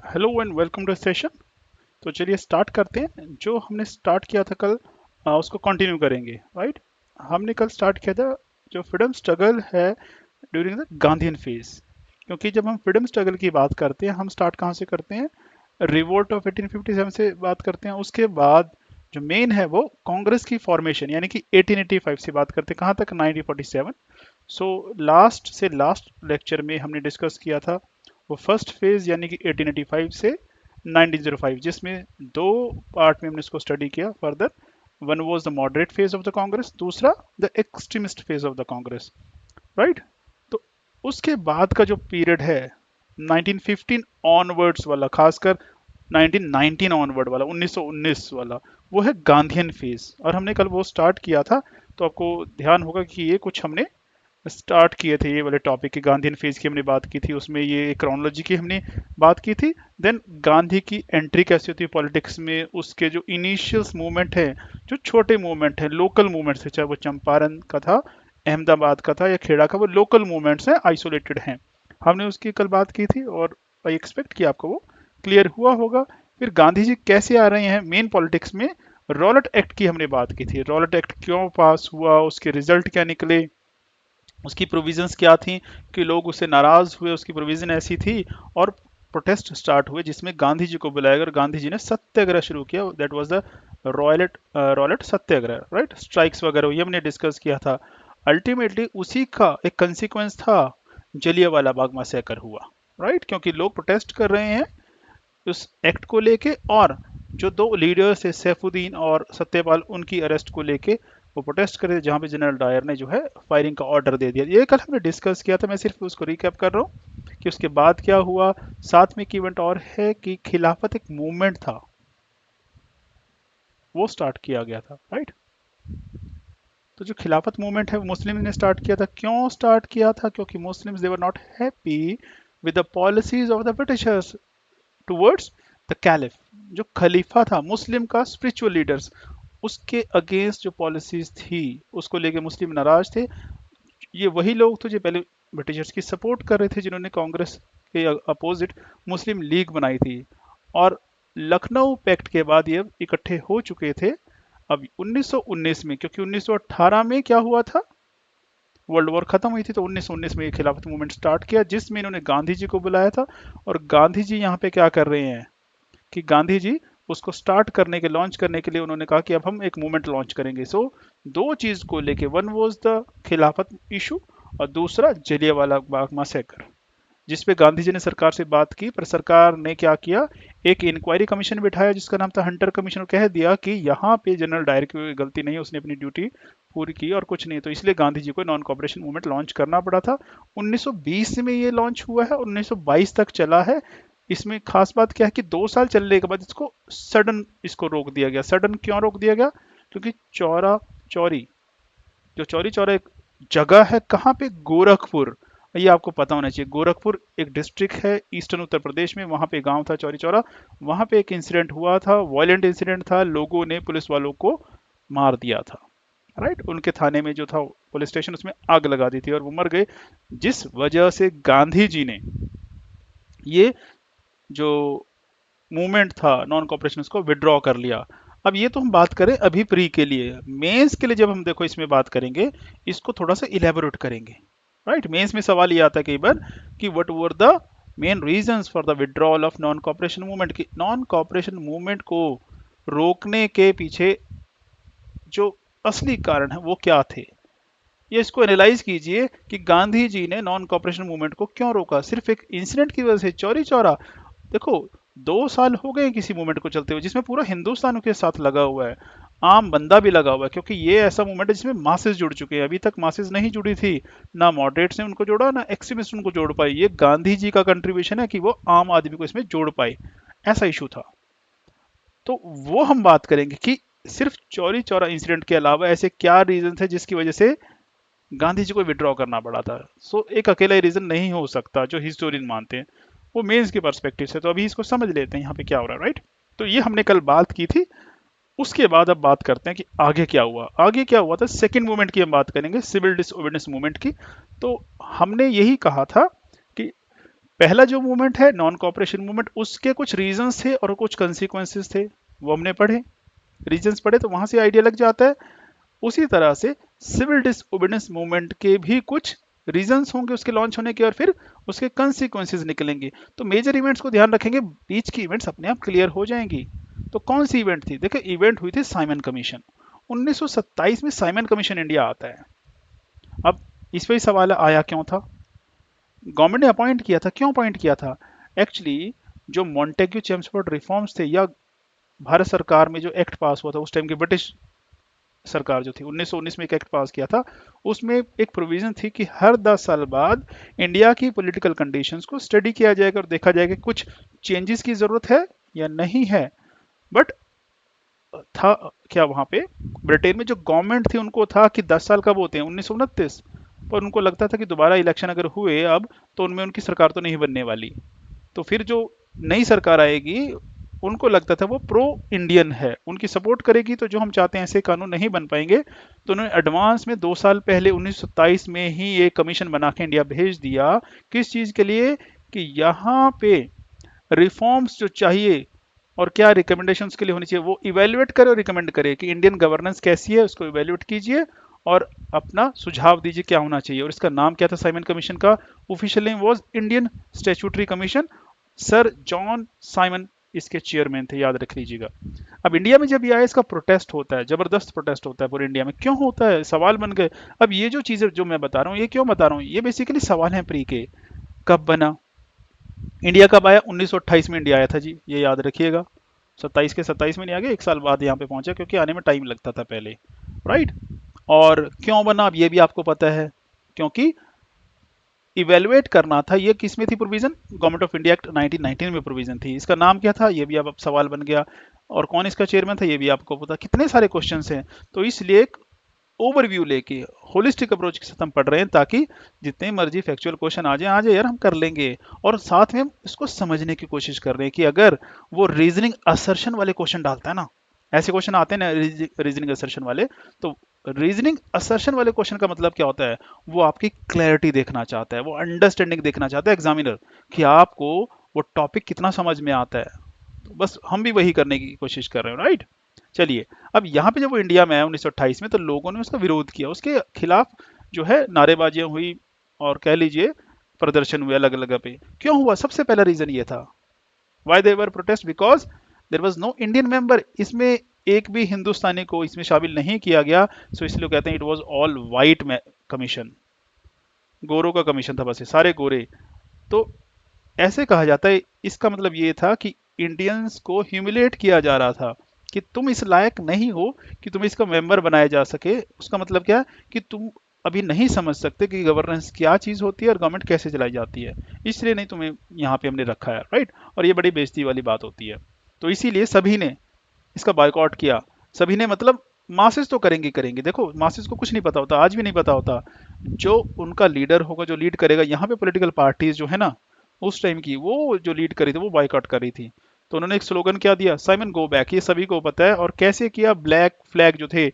Hello and welcome to session. तो चलिए start करते हैं। जो हमने स्टार्ट किया था कल, उसको कंटिन्यू करेंगे, राइट। हमने कल स्टार्ट किया था जो फ्रीडम स्ट्रगल है ड्यूरिंग द गांधीयन फेज। क्योंकि जब हम फ्रीडम स्ट्रगल की बात करते हैं, हम स्टार्ट कहाँ से करते हैं? रिवोल्ट ऑफ 1857 से बात करते हैं। उसके बाद जो मेन है वो कांग्रेस की फॉर्मेशन यानी कि 1885 से बात करते हैं। कहाँ तक? 1947। सो लास्ट से लास्ट लेक्चर में हमने डिस्कस किया था वो फर्स्ट फेज यानी कि 1885 से 1905, जिसमें दो पार्ट में हमने इसको स्टडी किया further. One was the moderate phase of the Congress, दूसरा the extremist phase of the Congress, right. तो उसके बाद का जो पीरियड है 1915 ऑनवर्ड्स वाला, खासकर 1919 ऑनवर्ड वाला, 1919 वाला, वो है गांधीयन फेज। और हमने कल वो स्टार्ट किया था। तो आपको ध्यान होगा कि ये कुछ हमने स्टार्ट किए थे, ये वाले टॉपिक की गांधीयन फेज की हमने बात की थी, उसमें ये क्रोनोलॉजी की हमने बात की थी। देन गांधी की एंट्री कैसी होती है पॉलिटिक्स में, उसके जो इनिशियल्स मूवमेंट है, जो छोटे मूवमेंट है, लोकल मूवमेंट्स है, चाहे वो चंपारण का था, अहमदाबाद का था या खेड़ा का, वो लोकल मूवमेंट्स हैं, आइसोलेटेड हैं। हमने उसकी कल बात की थी और आई एक्सपेक्ट कि आपको वो क्लियर हुआ होगा। फिर गांधी जी कैसे आ रहे हैं मेन पॉलिटिक्स में, रॉलेट एक्ट की हमने बात की थी। रॉलेट एक्ट क्यों पास हुआ, उसके रिजल्ट क्या निकले, उसकी प्रोविजंस क्या थी कि लोग उससे नाराज हुए, उसकी प्रोविजन ऐसी थी। और प्रोटेस्ट स्टार्ट हुए जिसमें गांधी जी को बुलाया गया और गांधी जी ने सत्याग्रह शुरू किया। That was the Rowlatt satyagraha, right. Strikes वगैरह ये हमने डिस्कस किया था। अल्टीमेटली उसी का एक कंसिक्वेंस था जलियांवाला बाग मैसेकर हुआ, राइट। क्योंकि लोग प्रोटेस्ट कर रहे हैं उस एक्ट को लेके, और जो दो लीडर्स थे सैफुद्दीन और सत्यपाल, उनकी अरेस्ट को लेके वो प्रोटेस्ट कर रहे थे, जहां पे जनरल डायर ने जो है फायरिंग का ऑर्डर दे दिया। ये कल हमने डिस्कस किया था, मैं सिर्फ उसको रिकैप कर रहा हूँ कि उसके बाद क्या हुआ। साथ में एक इवेंट और है कि खिलाफत एक मूवमेंट था, वो स्टार्ट किया गया था, राइट। तो जो खिलाफत मूवमेंट है वो मुस्लिम ने स्टार्ट किया था। क्यों स्टार्ट किया था? क्योंकि Muslims they were not happy with the policies of the Britishers towards the caliph. जो खलीफा था मुस्लिम का, स्पिरिचुअल लीडर्स, उसके अगेंस्ट जो पॉलिसीज थी उसको लेके मुस्लिम नाराज थे। ये वही लोग थे जो पहले ब्रिटिशर्स की सपोर्ट कर रहे थे, जिन्होंने कांग्रेस के अपोजिट मुस्लिम लीग बनाई थी। और लखनऊ पैक्ट के बाद ये इकट्ठे हो चुके थे। अब 1919 में, क्योंकि 1918 में क्या हुआ था, वर्ल्ड वॉर खत्म हुई थी, तो 1919 में ये खिलाफत मूवमेंट स्टार्ट किया जिसमें इन्होंने गांधी जी को बुलाया था। और गांधी जी यहाँ पे क्या कर रहे हैं कि गांधी जी उसको स्टार्ट करने के, लॉन्च करने के लिए उन्होंने कहा कि अब हम एक मूवमेंट लॉन्च करेंगे। सो दो चीज को लेके, वन वाज द खिलाफत इशू और दूसरा जलियांवाला बाग मैसेकर, जिस पे गांधी जी ने सरकार से बात की। पर सरकार ने क्या किया, एक इंक्वायरी कमीशन बिठाया जिसका नाम था हंटर कमीशन, और कह दिया कि यहाँ पे जनरल डायर की कोई गलती नहीं है, उसने अपनी ड्यूटी पूरी की और कुछ नहीं। तो इसलिए गांधी जी को नॉन कॉपरेशन मूवमेंट लॉन्च करना पड़ा था। 1920 में ये लॉन्च हुआ है और 1922 तक चला है। इसमें खास बात क्या है कि 2 साल चलने के बाद इसको सडन इसको रोक दिया गया। सडन क्यों रोक दिया गया? क्योंकि चौरा चौरी, जो चौरी चौरा एक जगह है, कहाँ पे? गोरखपुर। ये आपको पता होना चाहिए। गोरखपुर एक डिस्ट्रिक्ट है ईस्टर्न उत्तर प्रदेश में, वहां पे गांव था चौरी चौरा। वहां पे एक इंसिडेंट हुआ था, वायलेंट इंसिडेंट था, लोगों ने पुलिस वालों को मार दिया था, राइट। उनके थाने में जो था पुलिस स्टेशन, उसमें आग लगा दी थी और वो मर गए। जिस वजह से गांधी जी ने ये जो मूवमेंट था नॉन कॉपरेशन, उसको विड्रॉ कर लिया। अब ये तो हम बात करें अभी प्री के लिए। मेंस के लिए जब हम देखो इसमें बात करेंगे, इसको थोड़ा सा इलेबोरेट करेंगे, राइट। मेंस में सवाल ये आता है कई बार कि what were the main reasons for the withdrawal of non cooperation movement. की नॉन कॉपरेशन मूवमेंट को रोकने के पीछे जो असली कारण है वो क्या थे, ये इसको एनालाइज कीजिए कि गांधी जी ने नॉन कॉपरेशन मूवमेंट को क्यों रोका। सिर्फ एक इंसिडेंट की वजह से, चौरी चौरा। देखो 2 साल हो गए किसी मूवमेंट को चलते हुए जिसमें पूरा हिंदुस्तान के साथ लगा हुआ है, आम बंदा भी लगा हुआ है, क्योंकि ये ऐसा मूवमेंट है जिसमें मासेस जुड़ चुके हैं। अभी तक मासेस नहीं जुड़ी थी, ना मॉडरेट्स ने उनको जोड़ा, ना एक्सट्रीमिस्ट उनको जोड़ पाए। ये गांधी जी का कंट्रीब्यूशन है कि वो आम आदमी को इसमें जोड़ पाए, ऐसा इशू था। तो वो हम बात करेंगे कि सिर्फ चौरी चौरा इंसिडेंट के अलावा ऐसे क्या रीजन थे जिसकी वजह से गांधी जी को विड्रॉ करना पड़ा था। सो एक अकेला रीजन नहीं हो सकता जो हिस्टोरियन मानते हैं, वो मेंस के पर्सपेक्टिव से। तो अभी इसको समझ लेते हैं यहाँ पे क्या हो रहा है, राइट। तो ये हमने कल बात की थी। उसके बाद अब बात करते हैं कि आगे क्या हुआ। आगे क्या हुआ था, सेकंड मूवमेंट की हम बात करेंगे, सिविल डिसओबीडियंस मूवमेंट की। तो हमने यही कहा था कि पहला जो मूवमेंट है नॉन कॉपरेशन मूवमेंट, उसके कुछ रीजंस थे और कुछ कंसिक्वेंसेस थे, वो हमने पढ़े, रीजंस पढ़े तो वहां से आइडिया लग जाता है। उसी तरह से सिविल डिसओबीडियंस मूवमेंट के भी कुछ रीजंस होंगे उसके लॉन्च होने के, और फिर उसके कंसिक्वेंसेस निकलेंगे। तो मेजर इवेंट्स को ध्यान रखेंगे, बीच की इवेंट्स अपने आप क्लियर हो जाएंगी। तो कौन सी इवेंट थी? देखिए, इवेंट हुई थी साइमन कमीशन। 1927 में साइमन कमीशन इंडिया आता है। अब इस पे सवाल आया क्यों था? गवर्नमेंट ने अपॉइंट किया था, क्यों अपॉइंट किया था? एक्चुअली जो मॉन्टेग्यू चेम्सफोर्ड रिफॉर्म्स थे, या भारत सरकार में जो एक्ट पास हुआ था उस टाइम की ब्रिटिश सरकार जो थी, 1919 में एक एक्ट पास किया था, उसमें एक प्रोविजन थी कि हर 10 साल बाद इंडिया की पॉलिटिकल कंडीशंस को स्टडी किया जाएगा और देखा जाएगा कुछ चेंजेस की जरूरत है या नहीं है। बट था क्या वहां पे, ब्रिटेन में जो गवर्नमेंट थी उनको था कि 10 साल कब होते हैं, 1929, पर उनको लगता था कि दोबारा इलेक्शन अगर हुए अब, तो उनमें उनकी सरकार तो नहीं बनने वाली। तो फिर जो नई सरकार आएगी, उनको लगता था वो प्रो इंडियन है, उनकी सपोर्ट करेगी, तो जो हम चाहते हैं ऐसे कानून नहीं बन पाएंगे। तो उन्होंने एडवांस में 2 साल पहले 1927 में ही ये कमीशन बना के इंडिया भेज दिया। किस चीज के लिए? कि यहाँ पे रिफॉर्म्स जो चाहिए और क्या रिकमेंडेशंस के लिए होनी चाहिए, वो इवेल्युएट करे और रिकमेंड करे कि इंडियन गवर्नेंस कैसी है, उसको इवेल्युएट कीजिए और अपना सुझाव दीजिए क्या होना चाहिए। और इसका नाम क्या था साइमन कमीशन का? Official name was Indian statutory commission. Sir John Simon इसके चेयरमैन थे, याद रख लीजिएगा। अब इंडिया में जब ये आया, इसका प्रोटेस्ट होता है, जबरदस्त प्रोटेस्ट होता है पूरे इंडिया में। क्यों होता है? सवाल बन गए। अब ये जो चीजें जो मैं बता रहा हूँ, ये क्यों बता रहा हूँ, ये बेसिकली सवाल है प्री के। कब बना इंडिया, कब आया? 1928 में इंडिया आया था जी, ये याद रखिएगा। 27 के 27 में नहीं आ गया, एक साल बाद यहाँ पे पहुंचा, क्योंकि आने में टाइम लगता था पहले, राइट। और क्यों बना, अब ये भी आपको पता है, क्योंकि इवेलुएट करना था। ये किस में थी provision? Government of India act 1919 में प्रोविजन थी। इसका नाम क्या था? ये भी अब सवाल बन गया। और कौन इसका चेयरमैन था? ये भी आपको पता। कितने सारे क्वेश्चन हैं, तो इसलिए एक ओवरव्यू लेके होलिस्टिक अप्रोच के साथ हम पढ़ रहे हैं, ताकि जितने मर्जी फैक्चुअल क्वेश्चन आ जाए यार, हम कर लेंगे। और साथ में हम इसको समझने की कोशिश कर रहे हैं कि अगर वो रीजनिंग असर्शन वाले क्वेश्चन डालता है ना, ऐसे क्वेश्चन आते हैं ना रीजनिंग असर्शन वाले, तो रीजनिंग असर्शन वाले क्वेश्चन का मतलब क्या होता है? वो आपकी क्लैरिटी देखना चाहता है, वो अंडरस्टैंडिंग देखना चाहता है एग्जामिनर, कि आपको वो टॉपिक कितना समझ में आता है। तो बस हम भी वही करने की कोशिश कर रहे हैं, राइट। चलिए, अब यहाँ पे जब वो इंडिया में आया 1928 में, तो लोगों ने उसका विरोध किया, उसके खिलाफ जो है नारेबाजियां हुई और कह लीजिए प्रदर्शन हुए अलग अलग पे। क्यों हुआ? सबसे पहला रीजन ये था, why they were protest, because there was no Indian member. इसमें एक भी हिंदुस्तानी को इसमें शामिल नहीं किया गया। सो इसलिए कहते हैं it was all white commission, गोरों का कमीशन था, बस ये सारे गोरे। तो ऐसे कहा जाता है, इसका मतलब ये था कि इंडियंस को ह्यूमिलेट किया जा रहा था, कि तुम इस लायक नहीं हो कि तुम इसका मेंबर बनाया जा सके। उसका मतलब क्या है? कि तुम अभी नहीं समझ सकते कि गवर्नेंस क्या चीज होती है और गवर्नमेंट कैसे चलाई जाती है, इसलिए नहीं तुम्हें यहाँ पे हमने रखा है, राइट। और ये बड़ी बेइज्जती वाली बात होती है। तो इसीलिए सभी ने इसका बायकॉट किया। सभी ने मतलब मासेस तो करेंगे करेंगे। देखो, मासेस को कुछ नहीं पता होता, आज भी नहीं पता होता। जो उनका लीडर होगा, जो लीड करेगा, यहाँ पे पॉलिटिकल पार्टीज जो है ना उस टाइम की, वो जो लीड करी थी वो बायकॉट कर रही थी। तो उन्होंने एक स्लोगन क्या दिया? Simon go back. ये सभी को पता है। और कैसे किया? ब्लैक फ्लैग जो थे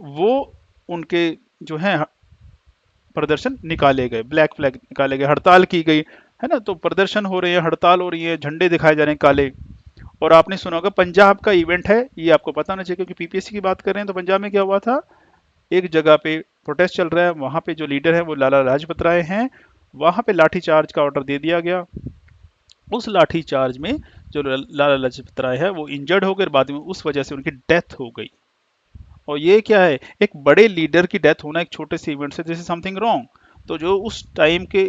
वो उनके जो है प्रदर्शन निकाले गए, ब्लैक फ्लैग निकाले गए, हड़ताल की गई, है ना। तो प्रदर्शन हो रहे हैं, हड़ताल हो रही है, झंडे दिखाए जा रहे हैं काले। और आपने सुना होगा पंजाब का इवेंट है, ये आपको पता होना चाहिए, क्योंकि पीपीएससी की बात कर रहे हैं। तो पंजाब में क्या हुआ था? एक जगह पे प्रोटेस्ट चल रहा है, वहां पे जो लीडर है वो लाला लाजपत राय हैं, वहां पे लाठीचार्ज का ऑर्डर दे दिया गया। उस लाठीचार्ज में जो लाला लाजपत राय है वो इंजर्ड हो गए, बाद में उस वजह से उनकी डेथ हो गई। और ये क्या है? एक बड़े लीडर की डेथ होना एक छोटे से इवेंट से, दिस इज समथिंग रॉन्ग। तो जो उस टाइम के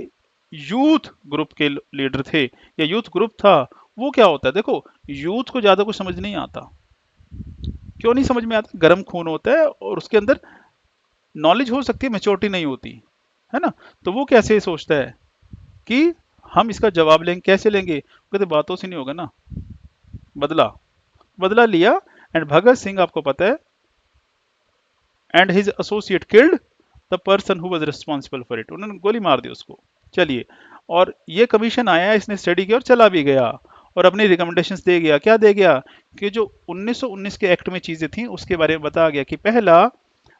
यूथ ग्रुप के लीडर थे या यूथ ग्रुप था, वो क्या होता है? देखो, यूथ को ज्यादा कुछ समझ नहीं आता। क्यों नहीं समझ में आता? गर्म खून होता है और उसके अंदर नॉलेज हो सकती है, मेच्योरिटी नहीं होती, है ना। तो वो कैसे सोचता है कि हम इसका जवाब लेंगे, कैसे लेंगे? कहते बातों से नहीं होगा ना। बदला, बदला लिया। एंड भगत सिंह, आपको पता है, and his associate killed the person who was responsible for it. उन्होंने गोली मार दी उसको। चलिए, और ये कमीशन आया, इसने स्टडी किया और चला भी गया और अपनी रिकमेंडेशंस दे गया। क्या दे गया? कि जो 1919 के एक्ट में चीजें थी उसके बारे में बता गया कि पहला,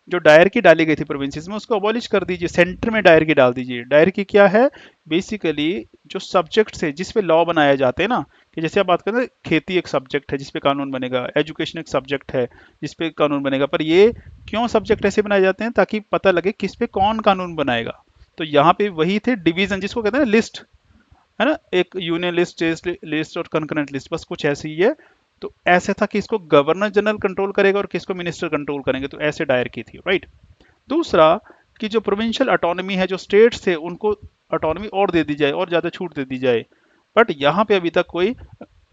जो डायरकी डाली गई थी प्रोविंसेस में उसको अबॉलिश कर दीजिए, सेंटर में डायरकी डाल दीजिए। डायरकी क्या है? बेसिकली जो सब्जेक्ट है जिस पे लॉ बनाए जाते हैं ना, कि जैसे आप बात करें खेती एक सब्जेक्ट है जिस पे कानून बनेगा, एजुकेशन एक सब्जेक्ट है जिस पे कानून बनेगा, पर ये क्यों सब्जेक्ट ऐसे बनाए जाते हैं ताकि पता लगे किस पे कौन कानून बनाएगा। तो यहाँ पे वही थे डिवीजन, जिसको कहते हैं ना लिस्ट, है ना, एक यूनियन लिस्ट, स्टेट लिस्ट और कंकरेंट लिस्ट, बस कुछ ऐसे ही है। तो ऐसे था कि इसको गवर्नर जनरल कंट्रोल करेगा और किसको मिनिस्टर कंट्रोल करेंगे, तो ऐसे डायर की थी, राइट। दूसरा कि जो प्रोविंशियल ऑटोनॉमी है, जो स्टेट्स थे उनको ऑटोनॉमी और दे दी जाए और ज़्यादा छूट दे दी जाए, बट यहाँ पे अभी तक कोई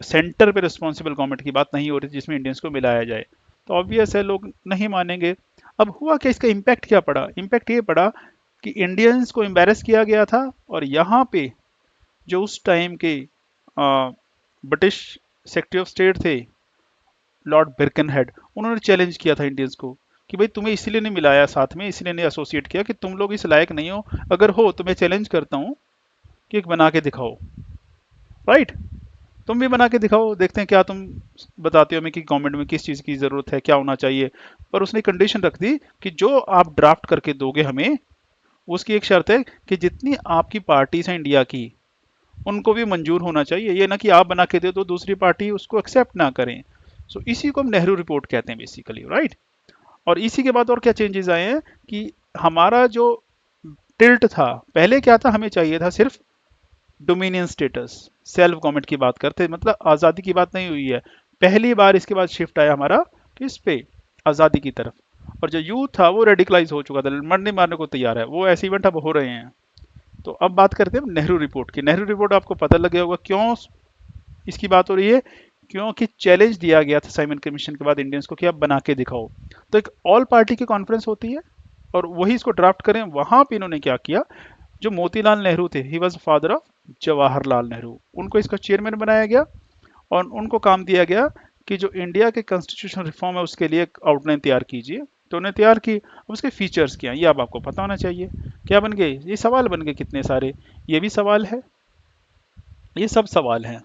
सेंटर पे रिस्पॉन्सिबल गवर्नमेंट की बात नहीं हो रही जिसमें इंडियंस को मिलाया जाए। तो ऑब्वियस है लोग नहीं मानेंगे। अब हुआ क्या, इसका इम्पैक्ट क्या पड़ा? इम्पैक्ट ये पड़ा कि इंडियंस को एम्बेरस किया गया था, और यहाँ पे जो उस टाइम के ब्रिटिश सेक्रेटरी ऑफ स्टेट थे लॉर्ड बिरकनहेड, उन्होंने चैलेंज किया था इंडियंस को कि भाई तुम्हें इसीलिए नहीं मिलाया साथ में, इसीलिए नहीं एसोसिएट किया कि तुम लोग इस लायक नहीं हो, अगर हो तो मैं चैलेंज करता हूँ कि एक बना के दिखाओ, राइट। तुम भी बना के दिखाओ, देखते हैं क्या तुम बताते हो हमें कि गवर्नमेंट में किस चीज़ की ज़रूरत है, क्या होना चाहिए। पर उसने कंडीशन रख दी कि जो आप ड्राफ्ट करके दोगे हमें, उसकी एक शर्त है कि जितनी आपकी पार्टीज हैं इंडिया की, उनको भी मंजूर होना चाहिए, ये ना कि आप बना के दे दो दूसरी पार्टी उसको एक्सेप्ट ना करें। सो इसी को हम नेहरू रिपोर्ट कहते हैं बेसिकली, राइट। और इसी के बाद और क्या चेंजेस आए हैं कि हमारा जो टिल्ट था, पहले क्या था, हमें चाहिए था सिर्फ डोमिनियन स्टेटस, सेल्फ गवर्नमेंट की बात करते, मतलब आज़ादी की बात नहीं हुई है, पहली बार इसके बाद शिफ्ट आया हमारा किस पे, आज़ादी की तरफ। और जो यूथ था वो रेडिकलाइज हो चुका था, मरने मारने को तैयार है, वो ऐसे इवेंट अब हो रहे हैं। तो अब बात करते हैं नेहरू रिपोर्ट की। नेहरू रिपोर्ट आपको पता लग गया होगा क्यों इसकी बात हो रही है, क्योंकि चैलेंज दिया गया था साइमन कमीशन के बाद इंडियंस को कि आप बना के दिखाओ। तो एक ऑल पार्टी की कॉन्फ्रेंस होती है और वही इसको ड्राफ्ट करें। वहां पे इन्होंने क्या किया, जो मोतीलाल नेहरू थे, he was father of Jawaharlal Nehru, उनको इसका चेयरमैन बनाया गया और उनको काम दिया गया कि जो इंडिया के कॉन्स्टिट्यूशन रिफॉर्म है उसके लिए एक आउटलाइन तैयार कीजिए। तो उन्हें तैयार की। अब उसके फीचर्स क्या हैं ये अब आपको पता होना चाहिए। क्या बन गए, ये सवाल बन गए कितने सारे, ये भी सवाल है, ये सब सवाल हैं।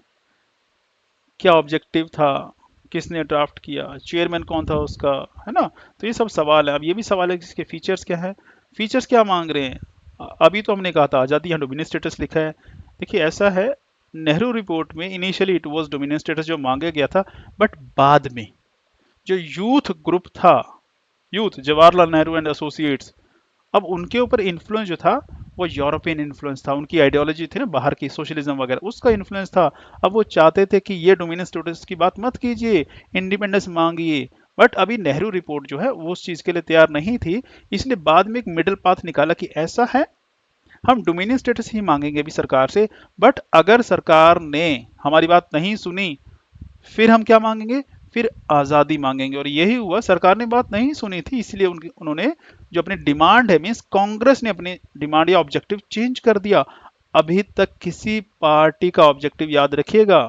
क्या ऑब्जेक्टिव था, किसने ड्राफ्ट किया, चेयरमैन कौन था उसका, है ना। तो ये सब सवाल है। अब ये भी सवाल है कि इसके फीचर्स क्या है, फीचर्स क्या मांग रहे हैं। अभी तो हमने कहा था आज़ादी, यहाँ डोमिनियन स्टेटस लिखा है। देखिए ऐसा है, नेहरू रिपोर्ट में initially it was dominion status जो मांगा गया था, बट बाद में जो यूथ ग्रुप था, youth Jawaharlal Nehru and associates, अब उनके ऊपर इन्फ्लुएंस जो था वो यूरोपियन इन्फ्लुएंस था, उनकी आइडियोलॉजी थी ना बाहर की, सोशलिज्म वगैरह, उसका इन्फ्लुएंस था। अब वो चाहते थे कि ये डोमिनियन स्टेटस की बात मत कीजिए, इंडिपेंडेंस मांगिए। बट अभी नेहरू रिपोर्ट जो है वो उस चीज़ के लिए तैयार नहीं थी, इसलिए बाद में एक मिडिल पाथ निकाला कि ऐसा है, हम डोमिनियन स्टेटस ही मांगेंगे अभी सरकार से, बट अगर सरकार ने हमारी बात नहीं सुनी फिर हम क्या मांगेंगे, फिर आज़ादी मांगेंगे। और यही हुआ, सरकार ने बात नहीं सुनी थी, इसलिए उन्होंने जो अपनी डिमांड है, मीन्स कांग्रेस ने अपनी डिमांड या ऑब्जेक्टिव चेंज कर दिया। अभी तक किसी पार्टी का ऑब्जेक्टिव याद रखिएगा,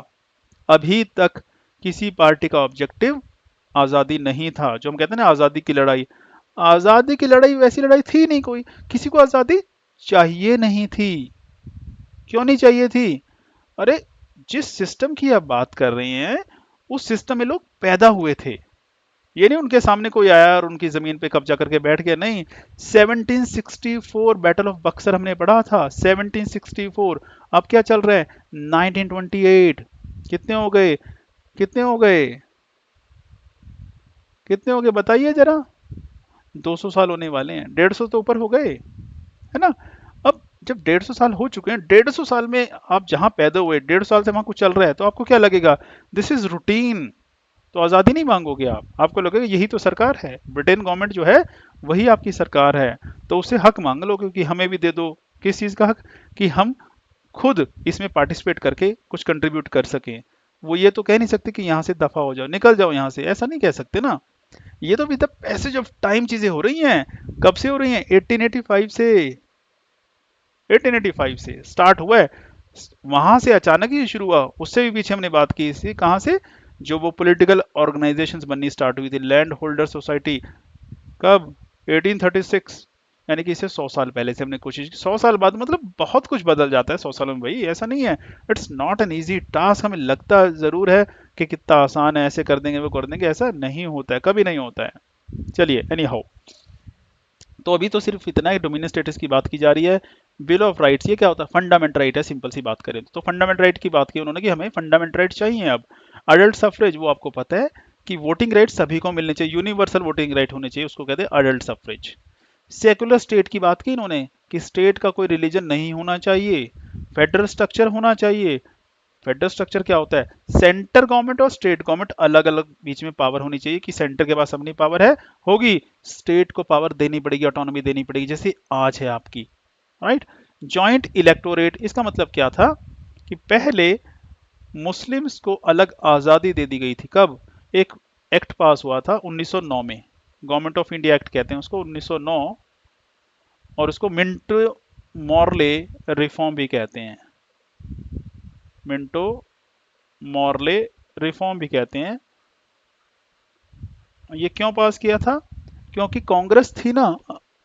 अभी तक किसी पार्टी का ऑब्जेक्टिव आज़ादी नहीं था। जो हम कहते हैं ना आज़ादी की लड़ाई, आज़ादी की लड़ाई वैसी लड़ाई थी नहीं कोई, किसी को आज़ादी चाहिए नहीं थी। क्यों नहीं चाहिए थी? अरे जिस सिस्टम की आप बात कर रहे हैं उस सिस्टम में लोग पैदा हुए थे, ये नहीं उनके सामने कोई आया और उनकी जमीन पे कब्जा करके बैठ गया, नहीं। 1764 बैटल ऑफ बक्सर हमने पढ़ा था, 1764। अब क्या चल रहा है, 1928। कितने हो गए, कितने हो गए, कितने हो गए बताइए जरा। 200 साल होने वाले हैं, 150 तो ऊपर हो गए, है ना। अब जब 150 साल हो चुके हैं, 150 साल में आप जहां पैदा हुए, 150 साल से वहां कुछ चल रहा है, तो आपको क्या लगेगा, दिस इज रूटीन। तो आज़ादी नहीं मांगोगे आप, आपको लगेगा यही तो सरकार है, ब्रिटेन गवर्नमेंट जो है वही आपकी सरकार है। तो उससे हक मांग लो कि हमें भी दे दो, किस चीज़ का हक, कि हम खुद इसमें पार्टिसिपेट करके कुछ कंट्रीब्यूट कर सकें। वो ये तो कह नहीं सकते कि यहाँ से दफा हो जाओ, निकल जाओ यहाँ से, ऐसा नहीं कह सकते ना। ये तो अभी तक पैसेज ऑफ टाइम चीजें हो रही हैं। कब से हो रही हैं, 1885 से, 1885 से स्टार्ट हुआ है। वहां से अचानक ही शुरू हुआ, उससे भी पीछे हमने बात की इसी, कहां से, जो वो पॉलिटिकल ऑर्गेनाइजेशंस बननी स्टार्ट हुई थी, लैंड होल्डर सोसाइटी, कब, 1836। यानी कि इससे 100 साल पहले से हमने कोशिश की। 100 साल बाद मतलब बहुत कुछ बदल जाता है 100 सालों में भाई, ऐसा नहीं है। It's not an easy task. हमें लगता जरूर है कि कितना आसान है, ऐसे कर देंगे वो कर देंगे, ऐसा नहीं होता है, कभी नहीं होता है। चलिए एनी हाउ, तो अभी तो सिर्फ इतना ही डोमिनियन स्टेटस की बात की जा रही है। बिल ऑफ राइट्स ये क्या होता है? फंडामेंटल राइट है, सिंपल सी बात करें तो फंडामेंटल राइट की बात की उन्होंने कि हमें फंडामेंटल राइट चाहिए। अब अडल्ट सफरेज, वो आपको पता है कि वोटिंग राइट सभी को मिलने चाहिए, यूनिवर्सल वोटिंग राइट होने चाहिए, उसको कहते हैं अडल्ट सफरेज। सेकुलर स्टेट की बात की इन्होंने कि स्टेट का कोई रिलीजन नहीं होना चाहिए, फेडरल स्ट्रक्चर होना चाहिए। फेडरल स्ट्रक्चर क्या होता है? सेंटर गवर्नमेंट और स्टेट गवर्नमेंट अलग अलग बीच में पावर होनी चाहिए कि सेंटर के पास अपनी पावर है, होगी, स्टेट को पावर देनी पड़ेगी, ऑटोनॉमी देनी पड़ेगी, जैसे आज है आपकी, राइट। जॉइंट इलेक्टोरेट, इसका मतलब क्या था कि पहले मुस्लिम्स को अलग आज़ादी दे दी गई थी। कब? एक एक्ट पास हुआ था 1909 में, गवर्नमेंट ऑफ इंडिया एक्ट कहते हैं उसको, 1909, और उसको मिंटो मॉर्ले रिफॉर्म भी कहते हैं, मिंटो मॉर्ले रिफॉर्म भी कहते हैं। ये क्यों पास किया था? क्योंकि कांग्रेस थी ना,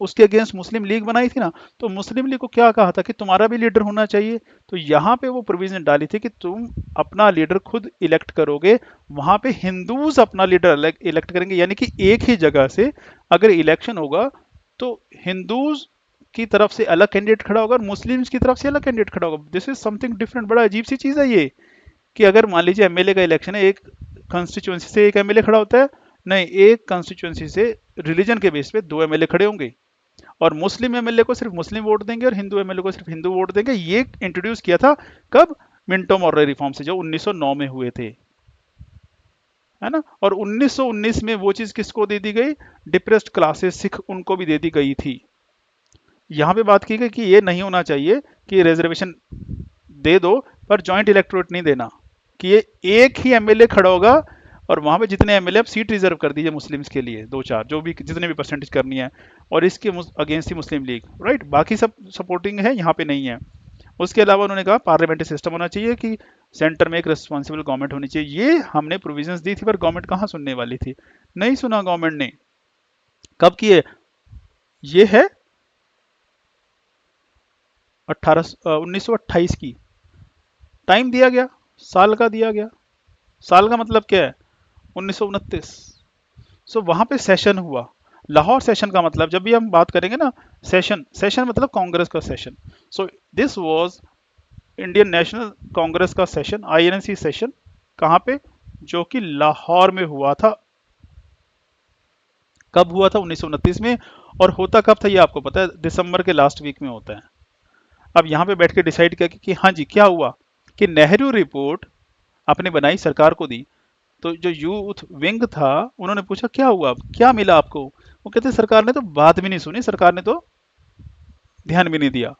उसके अगेंस्ट मुस्लिम लीग बनाई थी ना, तो मुस्लिम लीग को क्या कहा था कि तुम्हारा भी लीडर होना चाहिए। तो यहाँ पे वो प्रोविजन डाली थी कि तुम अपना लीडर खुद इलेक्ट करोगे, वहां पे हिंदूज अपना लीडर इलेक्ट करेंगे, यानी कि एक ही जगह से अगर इलेक्शन होगा तो हिंदूज की तरफ से अलग कैंडिडेट खड़ा होगा और मुस्लिम्स की तरफ से अलग कैंडिडेट खड़ा होगा। दिस इज समथिंग डिफरेंट, बड़ा अजीब सी चीज है ये, कि अगर मान लीजिए एमएलए का इलेक्शन है, एक कंस्टिट्यूएंसी से एक एमएलए खड़ा होता है, नहीं, एक कंस्टिट्यूएंसी से रिलीजन के बेस पे दो एमएलए खड़े होंगे, और मुस्लिम एमएलए को सिर्फ मुस्लिम वोट देंगे और हिंदू एमएलए को सिर्फ हिंदू वोट देंगे। ये इंट्रोड्यूस किया था कब? मिंटो मॉर्ले रिफॉर्म से, जो 1909 में हुए थे, है ना। और 1919 में वो चीज किसको दे दी गई? डिप्रेस्ड क्लासेस, सिख, उनको भी दे दी गई थी। यहाँ पे बात की गई कि ये नहीं होना चाहिए कि रिजर्वेशन दे दो पर जॉइंट इलेक्टोरेट नहीं देना, कि ये एक ही एमएलए खड़ा होगा और वहां पे जितने एमएलए, आप सीट रिजर्व कर दीजिए मुस्लिम्स के लिए, दो चार, जो भी जितने भी परसेंटेज करनी है, और इसके अगेंस्ट ही मुस्लिम लीग, राइट, बाकी सब सपोर्टिंग है, यहाँ पे नहीं है। उसके अलावा उन्होंने कहा पार्लियामेंट्री सिस्टम होना चाहिए, कि सेंटर में एक रिस्पॉन्सिबल गवर्नमेंट होनी चाहिए। ये हमने प्रोविजंस दी थी, पर गवर्नमेंट कहाँ सुनने वाली थी? नहीं सुना गवर्नमेंट ने। कब किए? ये है 1928 की, टाइम दिया गया, साल का दिया गया। साल का मतलब क्या है? 1929। सो वहां पे सेशन हुआ, लाहौर सेशन का मतलब, जब भी हम बात करेंगे ना, सेशन, सेशन मतलब कांग्रेस का session. So this was Indian national Congress का सेशन, आईएनसी सेशन, कहाँ पे? जो कि लाहौर में हुआ था। कब हुआ था? 1929 में। और होता कब था ये आपको पता है? दिसंबर के लास्ट वीक में होता है। अब यहाँ पे बैठ के डिसाइड किया कि हाँ जी, क्या हुआ कि नेहरू रिपोर्ट आपने बनाई, सरकार को दी, तो जो यूथ विंग था उन्होंने पूछा क्या हुआ, क्या मिला आपको? वो कहते सरकार ने तो बात भी नहीं सुनी, सरकार ने तो ध्यान भी नहीं दिया।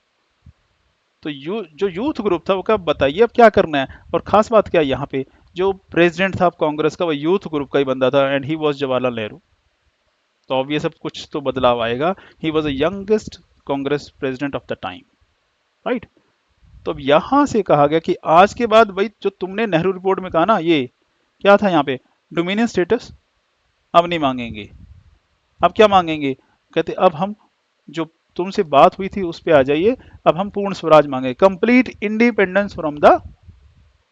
तो जो यूथ ग्रुप था वो क्या, बताइए अब क्या करना है। और खास बात क्या है यहाँ पे, जो प्रेसिडेंट था कांग्रेस का, वो यूथ ग्रुप का ही बंदा था, and he was Jawaharlal Nehru. तो ऑब्वियस अब कुछ तो बदलाव आएगा। He was the youngest Congress president of the time, right. तो अब यहां से कहा गया कि आज के बाद भाई, जो तुमने नेहरू रिपोर्ट में कहा ना, ये क्या था यहाँ पे? डोमिनियन स्टेटस अब नहीं मांगेंगे। अब क्या मांगेंगे? कहते अब हम, जो तुमसे बात हुई थी उस पे आ जाइए, अब हम पूर्ण स्वराज मांगे, complete independence from the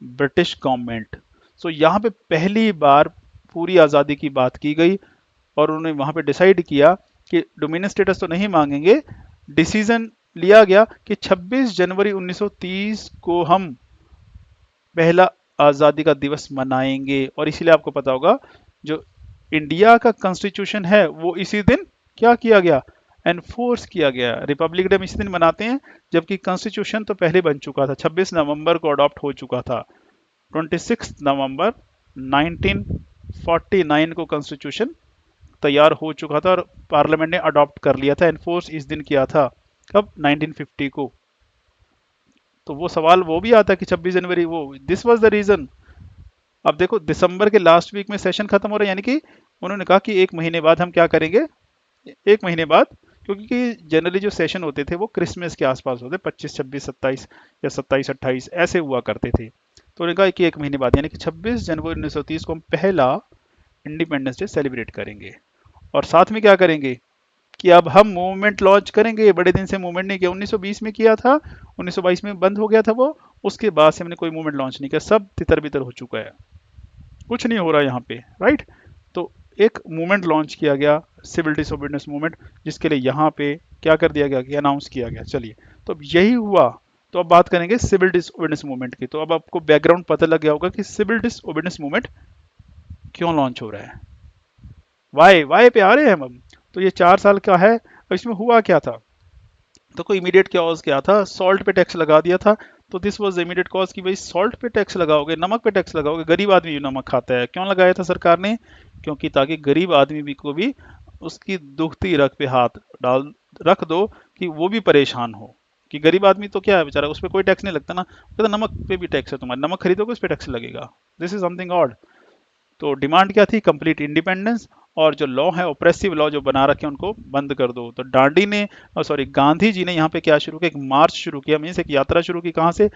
British government. So यहाँ पे पहली बार पूरी आज़ादी की बात की गई, और उन्होंने वहां पे डिसाइड किया कि डोमिनियन स्टेटस तो नहीं मांगेंगे। डिसीजन लिया गया कि 26 जनवरी 1930 को हम पहला आज़ादी का दिवस मनाएंगे। और इसीलिए आपको पता होगा, जो इंडिया का कॉन्स्टिट्यूशन है वो इसी दिन क्या किया गया? एनफोर्स किया गया। रिपब्लिक डे हम इसी दिन मनाते हैं, जबकि कॉन्स्टिट्यूशन तो पहले बन चुका था, 26 नवंबर को अडॉप्ट हो चुका था। 26 नवंबर 1949 को कॉन्स्टिट्यूशन तैयार हो चुका था और पार्लियामेंट ने अडॉप्ट कर लिया था। एनफोर्स इस दिन किया था, कब? 1950 को। तो वो सवाल वो भी आता है कि 26 जनवरी, वो दिस वाज द रीजन। अब देखो, दिसंबर के लास्ट वीक में सेशन खत्म हो रहा है, यानी कि उन्होंने कहा कि एक महीने बाद हम क्या करेंगे, एक महीने बाद, क्योंकि जनरली जो सेशन होते थे वो क्रिसमस के आसपास होते, 25, 26, 27 या 27, 28 ऐसे हुआ करते थे। तो उन्होंने कहा कि एक महीने बाद, यानी कि 26 जनवरी 1930 को हम पहला इंडिपेंडेंस डे सेलिब्रेट करेंगे। और साथ में क्या करेंगे कि अब हम मूवमेंट लॉन्च करेंगे। बड़े दिन से मूवमेंट नहीं किया, 1920 में किया था, 1922 में बंद हो गया था वो, उसके बाद से हमने कोई मूवमेंट लॉन्च नहीं किया, सब तितर बितर हो चुका है, कुछ नहीं हो रहा यहाँ पे, राइट। तो एक मूवमेंट लॉन्च किया गया, सिविल डिसोबीडियंस मूवमेंट, जिसके लिए यहाँ पे क्या कर दिया गया कि अनाउंस किया गया। चलिए, तो अब यही हुआ। तो अब बात करेंगे सिविल डिसोबीडियंस मूवमेंट की। तो अब आपको बैकग्राउंड पता लग गया होगा कि सिविल डिसोबीडियंस मूवमेंट क्यों लॉन्च हो रहा है, वाई वाई पे आ रहे हैं हम। तो ये 4 साल का है। अब इसमें हुआ क्या था, तो कोई इमीडिएट कॉज क्या था, सॉल्ट पे टैक्स लगा दिया था। तो दिस वाज इमीडिएट कॉज कि भाई सॉल्ट पे टैक्स लगाओगे, नमक पे टैक्स लगाओगे, गरीब आदमी भी नमक खाता है। क्यों लगाया था सरकार ने, क्योंकि ताकि गरीब आदमी भी को भी उसकी दुखती रग पे हाथ डाल रख दो कि वो भी परेशान हो। कि गरीब आदमी तो क्या है बेचारा, उस पर कोई टैक्स नहीं लगता ना, कहता नमक पे भी टैक्स है तुम्हारा, नमक खरीदोगे उस पर टैक्स लगेगा। This is something odd. तो डिमांड क्या थी, कंप्लीट इंडिपेंडेंस, और जो लॉ है ऑप्रेसिव लॉ जो बना रखे हैं उनको बंद कर दो। तो डांडी ने, सॉरी गांधी जी ने यहाँ पे क्या शुरू किया, एक मार्च शुरू किया, मीन्स एक यात्रा शुरू की। कहाँ से,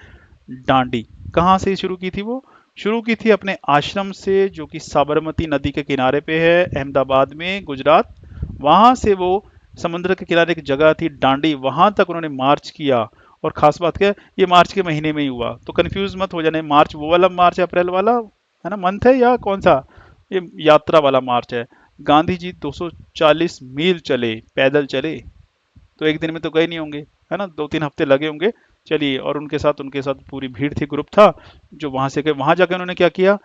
डांडी। कहाँ से शुरू की थी, वो शुरू की थी अपने आश्रम से, जो कि साबरमती नदी के किनारे पे है, अहमदाबाद में, गुजरात। वहां से वो समुद्र के किनारे एक जगह थी डांडी, वहां तक उन्होंने मार्च किया। और खास बात क्या है, ये मार्च के महीने में ही हुआ। तो कंफ्यूज मत हो जाने, मार्च वो वाला मार्च है, अप्रैल वाला है ना मंथ है, या कौन सा, ये यात्रा वाला मार्च है। गांधी जी 240 मील चले, पैदल चले। तो एक दिन में तो गए नहीं होंगे, है ना, 2-3 हफ्ते लगे होंगे। चलिए, और उनके साथ पूरी भीड़ थी, ग्रुप था जो वहां से गए। वहां जाकर उन्होंने क्या किया,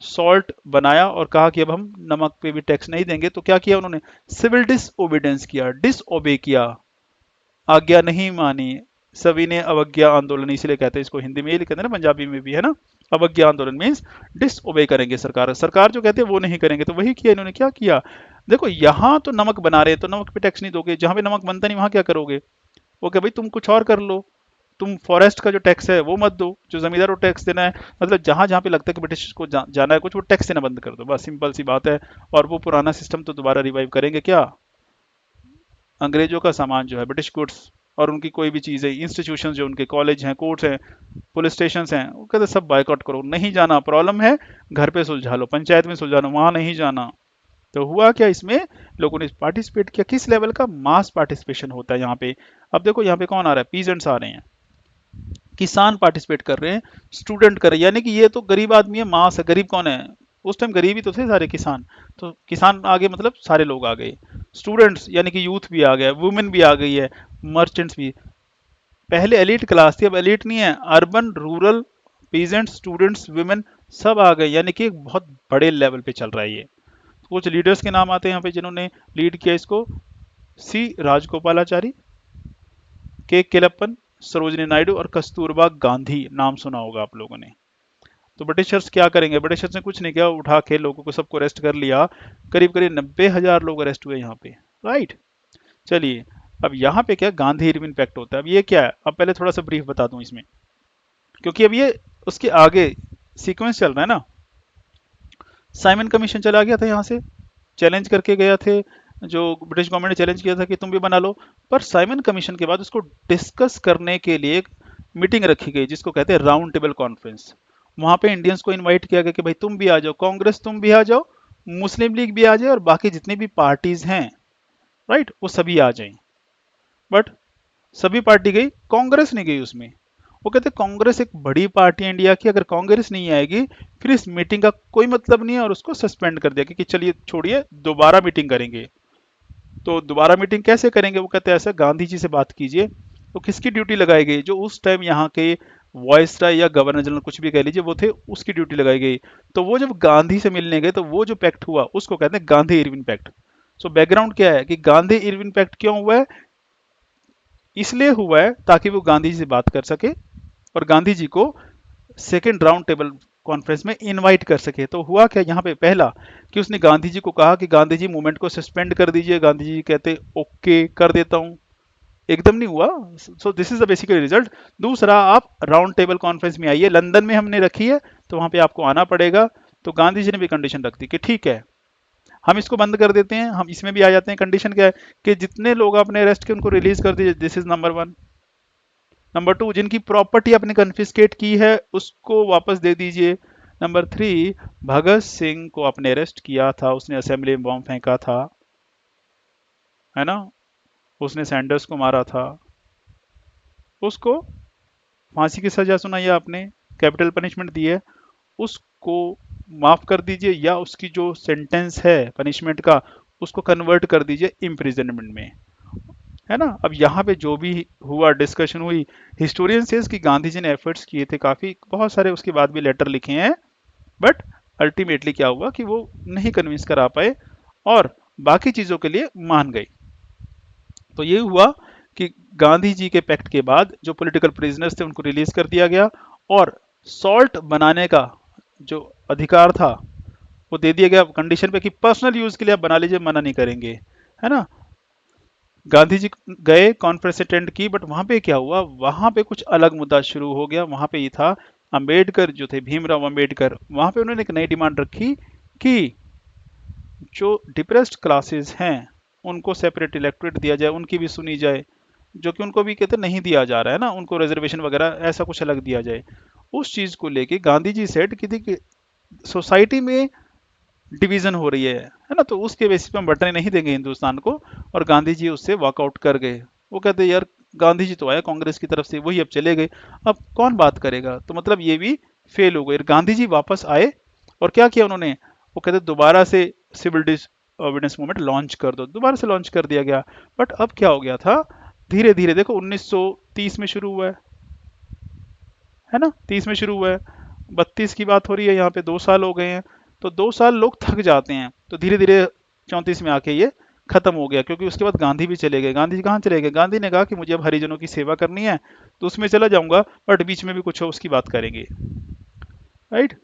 सॉल्ट बनाया और कहा कि अब हम नमक पे भी टैक्स नहीं देंगे। तो क्या किया उन्होंने, सिविल डिसओबीडियंस किया, डिसओबे किया, आज्ञा नहीं मानी। सभी ने अवज्ञा आंदोलन, इसलिए कहते हैं इसको, हिंदी में ये कहते हैं ना, पंजाबी में भी है ना। अवज्ञा आंदोलन मीन्स डिसओबे करेंगे सरकार, सरकार जो कहते हैं वो नहीं करेंगे। तो वही किया इन्होंने। क्या किया, देखो यहाँ तो नमक बना रहे हैं तो नमक पे टैक्स नहीं दोगे, जहां पे नमक बनता नहीं वहां क्या करोगे, वो क्या भाई तुम कुछ और कर लो, तुम फॉरेस्ट का जो टैक्स है वो मत दो, जो जमींदार को टैक्स देना है, मतलब जहां जहां पे लगता है कि ब्रिटिश को जाना है कुछ, वो टैक्स देना बंद कर दो, बस सिंपल सी बात है। और वो पुराना सिस्टम तो दोबारा रिवाइव करेंगे क्या, अंग्रेजों का सामान जो है, ब्रिटिश गुड्स, और उनकी कोई भी चीज़ है, इंस्टीट्यूशन जो उनके कॉलेज हैं, कोर्ट्स हैं, पुलिस स्टेशन हैं, वो कहते सब बायकॉट करो, नहीं जाना, प्रॉब्लम है घर पे सुलझा लो, पंचायत में सुलझा लो, वहां नहीं जाना। तो हुआ क्या, इसमें लोगों ने पार्टिसिपेट किया। किस लेवल का मास पार्टिसिपेशन होता है यहाँ पे। अब देखो यहाँ पे कौन आ रहा है, पीजेंट्स आ रहे हैं, किसान पार्टिसिपेट कर रहे हैं, स्टूडेंट कर रहे हैं, यानी कि ये तो गरीब आदमी है, मास है। गरीब कौन है, उस टाइम गरीब ही तो थे सारे, किसान। तो किसान आगे मतलब सारे लोग आ गए, स्टूडेंट्स यानी कि यूथ भी आ गया, वुमेन भी आ गई है, मर्चेंट्स भी। पहले एलिट क्लास थी, अब एलिट नहीं है, urban rural, peasants, students, women, सब आ गए, यानी कि एक बहुत बड़े लेवल पे चल रहा है ये। कुछ लीडर्स के नाम आते हैं यहाँ पे जिन्होंने लीड किया इसको, सी राजगोपालाचारी, के केलप्पन, सरोजिनी नायडू और कस्तूरबा गांधी, नाम सुना होगा आप लोगों ने। तो ब्रिटिशर्स क्या करेंगे, ब्रिटिशर्स ने कुछ नहीं किया, उठा के लोगों को सबको अरेस्ट कर लिया। करीब करीब 90,000 लोग अरेस्ट हुए यहाँ पे, राइट। चलिए, अब यहाँ पे क्या, गांधी इरविन पैक्ट होता है। अब ये क्या है, अब पहले थोड़ा सा ब्रीफ बता दूं इसमें, क्योंकि अब ये उसके आगे सीक्वेंस चल रहा है ना। साइमन कमीशन चला गया था यहाँ से, चैलेंज करके गया थे, जो ब्रिटिश गवर्नमेंट ने चैलेंज किया था कि तुम भी बना लो। पर साइमन कमीशन के बाद उसको डिस्कस करने के लिए एक मीटिंग रखी गई, जिसको कहते हैं राउंड टेबल कॉन्फ्रेंस। वहां पे इंडियंस को इनवाइट किया गया कि भाई तुम भी आ जाओ, कांग्रेस तुम भी आ जाओ, मुस्लिम लीग भी आ जाए, और बाकी जितनी भी पार्टीज हैं, राइट, वो सभी आ जाएं। बट सभी पार्टी गई, कांग्रेस नहीं गई उसमें। वो कहते कांग्रेस एक बड़ी पार्टी है इंडिया की, अगर कांग्रेस नहीं आएगी फिर इस मीटिंग का कोई मतलब नहीं है, और उसको सस्पेंड कर दिया कि चलिए छोड़िए, दोबारा मीटिंग करेंगे। तो दोबारा मीटिंग कैसे करेंगे, वो कहते हैं ऐसा, गांधी जी से बात कीजिए। तो किसकी ड्यूटी लगाई गई, जो उस टाइम यहाँ के वॉइसराय या गवर्नर जनरल कुछ भी कह लीजिए वो थे, उसकी ड्यूटी लगाई गई। तो वो जब गांधी से मिलने गए तो वो जो पैक्ट हुआ उसको कहते हैं Gandhi Irwin pact. So background क्या है कि गांधी इरविन पैक्ट क्यों हुआ है, इसलिए हुआ है ताकि वो गांधी जी से बात कर सके और गांधी जी को सेकेंड राउंड टेबल कॉन्फ्रेंस में इनवाइट कर सके। तो हुआ क्या यहाँ पे, पहला कि उसने गांधी जी को कहा कि गांधी जी मूवमेंट को सस्पेंड कर दीजिए। गांधी जी कहते ओके कर देता हूँ, एकदम नहीं हुआ। So this is the basically result. दूसरा, आप राउंड टेबल कॉन्फ्रेंस में आइए, लंदन में हमने रखी है तो वहां पे आपको आना पड़ेगा। तो गांधी जी ने भी कंडीशन रख दी कि ठीक है, हम इसको बंद कर देते हैं, हम इसमें भी आ जाते हैं। कंडीशन क्या है कि जितने लोग आपने अरेस्ट किए उनको रिलीज कर दीजिए, दिस इज नंबर 1। नंबर 2, जिनकी प्रॉपर्टी आपने कन्फिस्केट की है उसको वापस दे दीजिए। नंबर 3, भगत सिंह को आपने अरेस्ट किया था, उसने असेंबली में बॉम्ब फेंका था, है ना, उसने सैंडर्स को मारा था, उसको फांसी की सजा सुनाई है आपने, कैपिटल पनिशमेंट दी है, उसको माफ कर दीजिए या उसकी जो सेंटेंस है पनिशमेंट का उसको कन्वर्ट कर दीजिए इम्प्रिजनमेंट में, है ना। अब यहाँ पे जो भी हुआ, डिस्कशन हुई, हिस्टोरियन सेज कि गांधी जी ने एफर्ट्स किए थे काफी, बहुत सारे उसके बाद भी लेटर लिखे हैं, बट अल्टीमेटली क्या हुआ कि वो नहीं कन्विंस करा पाए और बाकी चीजों के लिए मान गए। तो ये हुआ कि गांधी जी के पैक्ट के बाद जो पॉलिटिकल प्रिजनर्स थे उनको रिलीज कर दिया गया और सॉल्ट बनाने का जो अधिकार था वो दे दिया गया, कंडीशन पे कि पर्सनल यूज के लिए आप बना लीजिए, मना नहीं करेंगे, है ना। गांधी जी गए, कॉन्फ्रेंस अटेंड की, बट वहां पे क्या हुआ, वहां पे कुछ अलग मुद्दा शुरू हो गया। वहां पे ये था, अंबेडकर जो थे, भीमराव अंबेडकर, वहां पे उन्होंने एक नई डिमांड रखी कि जो डिप्रेस्ड क्लासेस हैं उनको सेपरेट इलेक्टोरेट दिया जाए, उनकी भी सुनी जाए, जो कि उनको भी कहते नहीं दिया जा रहा है ना, उनको रिजर्वेशन वगैरह ऐसा कुछ अलग दिया जाए। उस चीज को लेके गांधी जी सेट की थी कि सोसाइटी में डिवीजन हो रही है ना, तो उसके बेसिस पे हम बंटने नहीं देंगे हिंदुस्तान को, और गांधी जी उससे वॉकआउट कर गए। वो कहते यार गांधी जी तो आए कांग्रेस की तरफ से, वही अब चले गए, अब कौन बात करेगा, तो मतलब ये भी फेल हो गए। गांधी जी वापस आए और क्या किया उन्होंने, वो कहते दोबारा से सिविल डिसओबीडियंस मूवमेंट लॉन्च कर दो, दोबारा से लॉन्च कर दिया गया। बट अब क्या हो गया था, धीरे धीरे देखो 1930 में शुरू हुआ है ना, 30 में शुरू हुआ है, 32 की बात हो रही है, यहाँ पे 2 साल हो गए हैं, तो 2 साल लोग थक जाते हैं, तो धीरे धीरे 34 में आके ये खत्म हो गया, क्योंकि उसके बाद गांधी भी चले गए। गांधी जी कहाँ चले गए, गांधी ने कहा कि मुझे अब हरिजनों की सेवा करनी है, तो उसमें चला जाऊंगा, बट बीच में भी कुछ हो उसकी बात करेंगे, राइट।